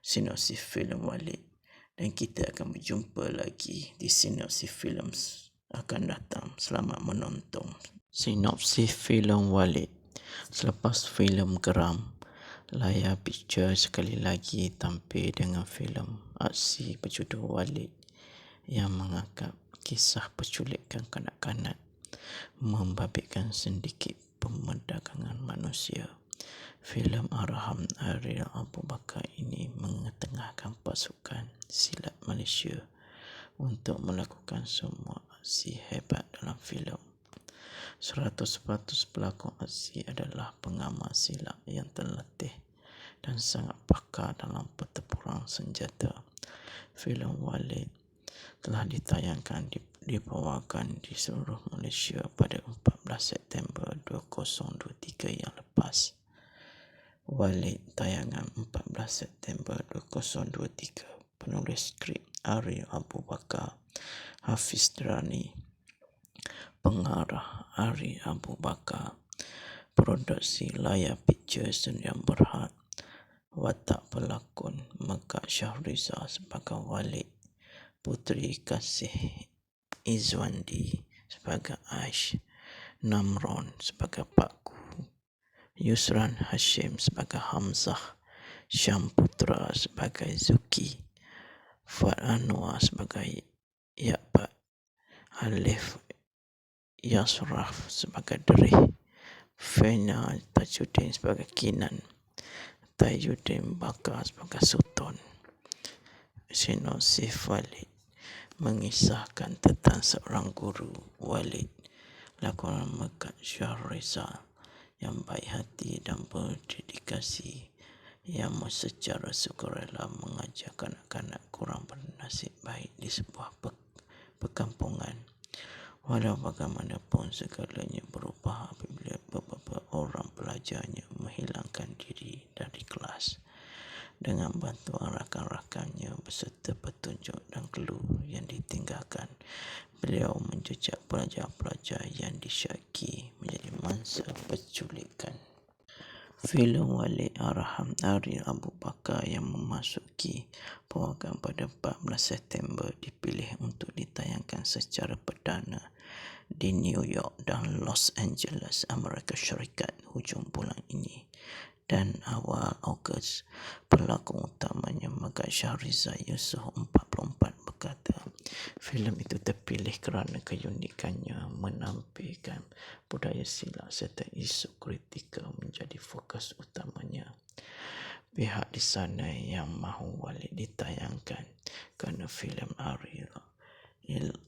sinopsis filem Walid, dan kita akan berjumpa lagi di sinopsis filem akan datang. Selamat menonton. Sinopsis filem Walid. Selepas filem Geram, Layar Picture sekali lagi tampil dengan filem aksi berjudul Walid yang mengangkat kisah penculikan kanak-kanak, membabitkan sedikit pemerdagangan manusia. Filem arahan Ari Abu Bakar ini mengetengahkan pasukan silat Malaysia untuk melakukan semua aksi hebat dalam filem. 100% pelakon aksi adalah pengamal silat yang terlatih dan sangat pakar dalam pertempuran senjata. Filem Walid telah ditayangkan dibawakan di seluruh Malaysia pada 14 September 2023 yang lepas. Walid tayangan 14 September 2023. Penulis skrip Ari Abu Bakar, Hafiz Rani. Pengarah Ari Abu Bakar. Produksi Layar Picture Sdn Bhd. Watak pelakon Megat Syahrizal sebagai Walid, Puteri Kasih Izwandi sebagai Aish, Namron sebagai Pak Gu, Yusran Hashim sebagai Hamzah, Syam Putra sebagai Zuki, Fuad Anwar sebagai Yakbat, Alif Yasraf sebagai Derih, Fena Tajuddin sebagai Kinan, Tajuddin Bakar sebagai Sultan. Sinopsis Walid mengisahkan tentang seorang guru, Walid, lakonan Megat Syahrizal, yang baik hati dan berdedikasi, yang secara sukarela mengajar kanak-kanak kurang bernasib baik di sebuah perkampungan. Walau bagaimanapun segalanya berubah apabila beberapa orang pelajarnya menghilangkan diri dari kelas. Dengan bantuan rakan-rakannya beserta petunjuk dan clue yang ditinggalkan, beliau menjejak pelajar-pelajar yang disyaki menjadi mangsa penculikan. Filem Walid arahan Ari Abu Bakar yang memasuki perwakilan pada 14 September dipilih untuk ditayangkan secara perdana di New York dan Los Angeles, Amerika Syarikat hujung bulan ini. Dan awal Ogos, pelakon utamanya Megat Syahrizal Yusof 44 berkata, filem itu terpilih kerana keunikannya menampilkan budaya silat serta isu kritikal menjadi fokus utamanya. Pihak di sana yang mahu Walid ditayangkan kerana filem Ari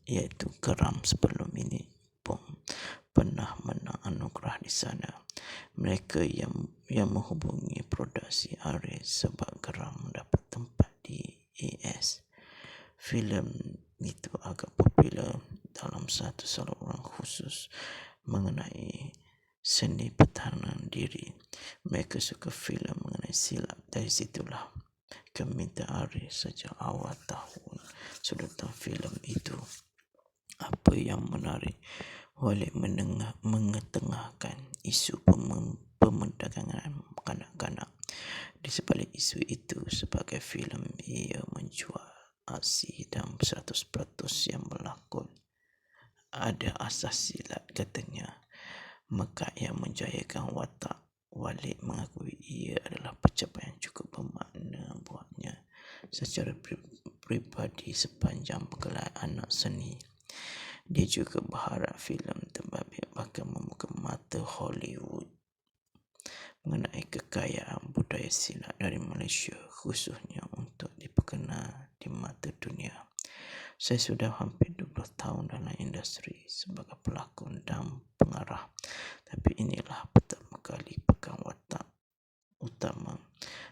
iaitu Geram sebelum ini pun pernah menang anugerah di sana. Mereka yang menghubungi produksi Ari sebab Geram mendapat tempat di AS. Filem itu agak popular dalam satu saluran khusus mengenai seni pertahanan diri. Mereka suka filem mengenai silat. Dari situlah keminta Ari sejak awal tahun sudutan filem itu. Apa yang menarik, Walid mengetengahkan isu pemerdagangan kanak-kanak. Di sebalik isu itu, sebagai filem ia menjual aksi dan 100% yang berlakon ada asas silat katanya. Mekah yang menjayakan watak. Walid mengakui ia adalah pencapaian cukup bermakna buatnya secara pribadi sepanjang pergelar anak seni. Dia juga berharap filem terbabit bakal membuka mata Hollywood mengenai kekayaan budaya silat dari Malaysia, khususnya untuk diperkenal di mata dunia. Saya sudah hampir 20 tahun dalam industri sebagai pelakon dan pengarah, tapi inilah pertama kali pegang watak utama.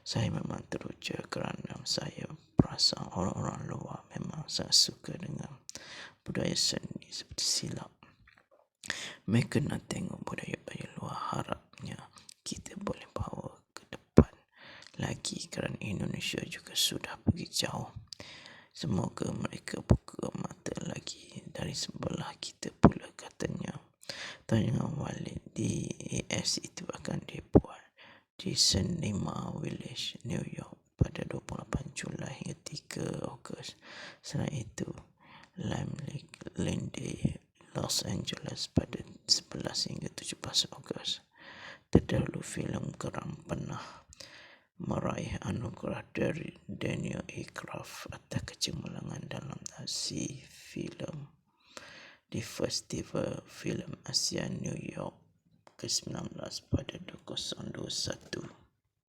Saya memang teruja kerana saya perasan orang-orang luar memang sangat suka dengan budaya seni seperti silat. Mereka nak tengok budaya-budaya luar, harapnya kita boleh bawa ke depan lagi kerana Indonesia juga sudah pergi jauh. Semoga mereka buka mata lagi dari sebelah kita pula katanya. Tayangan Walid di AS itu akan dibuat di Cinema Village, New York pada 28 Julai hingga 3 Ogos. Selain itu, Lime Lane, Los Angeles pada 11 hingga 17 Ogos. Terdahulu filem Geram pernah meraih anugerah dari Daniel Aircraft atas kecemerlangan dalam aksi filem di Festival Filem Asia New York ke-19 pada 2021.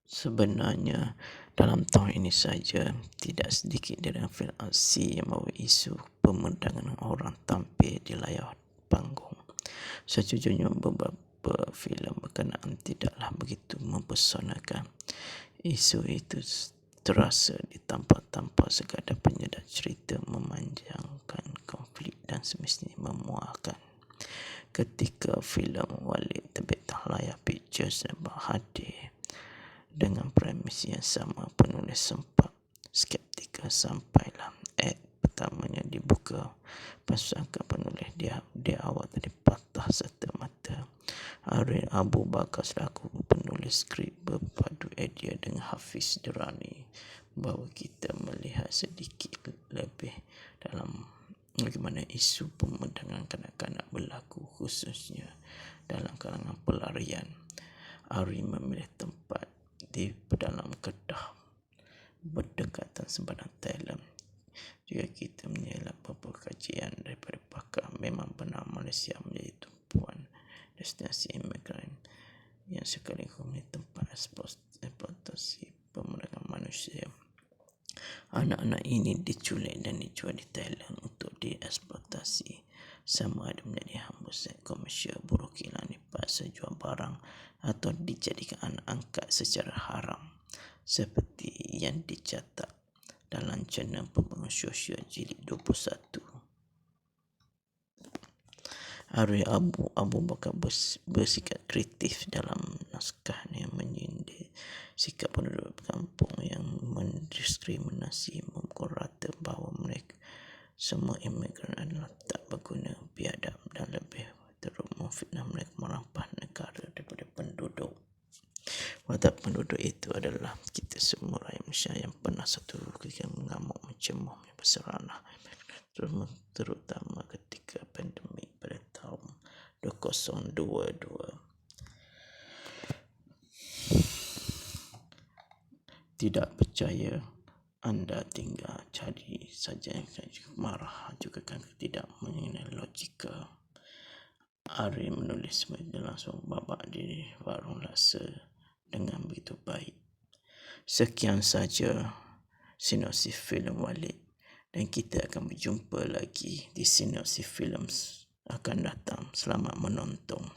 Sebenarnya dalam tahun ini saja tidak sedikit dari filem aksi yang membawa isu pemandangan orang tampil di layar panggung. Sejujurnya beberapa filem berkenaan tidaklah begitu mempesonakan. Isu itu terasa tanpa sekadar penyedak cerita memanjangkan konflik dan semestinya memuahkan. Ketika filem Walid terbit layar Pictures dan hadir dengan premis yang sama, penulis sempat skeptikal sampailah ad pertamanya dibuka. Pasangkan penulis dia awal tadi patah serta mata. Arief Abu Bakar selaku penulis skrip berpadu idea dengan Hafiz Durrani bahawa kita melihat sedikit lebih dalam bagaimana isu pemandangan kanak-kanak berlaku, khususnya dalam kalangan pelarian. Arief memilih tempat di dalam kedah berdekatan sebarang Thailand. Jika kita menilai beberapa kajian daripada pakar, memang benar Malaysia menjadi tumpuan destinasi imigran yang sekaligus menjadi tempat eksploitasi pemandangan manusia. Anak-anak ini diculik dan dijual di Thailand untuk dieksploitasi, sama ada menjadi hamba seks komersial, buruh kilang dipaksa jual barang atau dijadikan anak angkat secara haram, seperti yang dicatat dalam Jurnal Pembangunan Sosial Jilid 21. Arief Abu Bakar bersikap kritis dalam naskahnya menyindir sikap penduduk kampung yang mendiskriminasi, memukul rata bahawa mereka semua imigran adalah tak berguna, biadab dan lebih teruk memfitnah mereka merampas negara daripada penduduk. Watak penduduk itu adalah kita semua rakyat Malaysia yang pernah satu ketika mengamuk mencemuh berseranah, terutama ketika pandemik pada tahun 2022. Tidak percaya, anda tinggal cari saja yang marah juga kan tidak mengenai logika. Arief menulis langsung babak di warung laksa dengan begitu baik. Sekian saja sinopsis filem Walid, dan kita akan berjumpa lagi di sinopsis filem akan datang. Selamat menonton.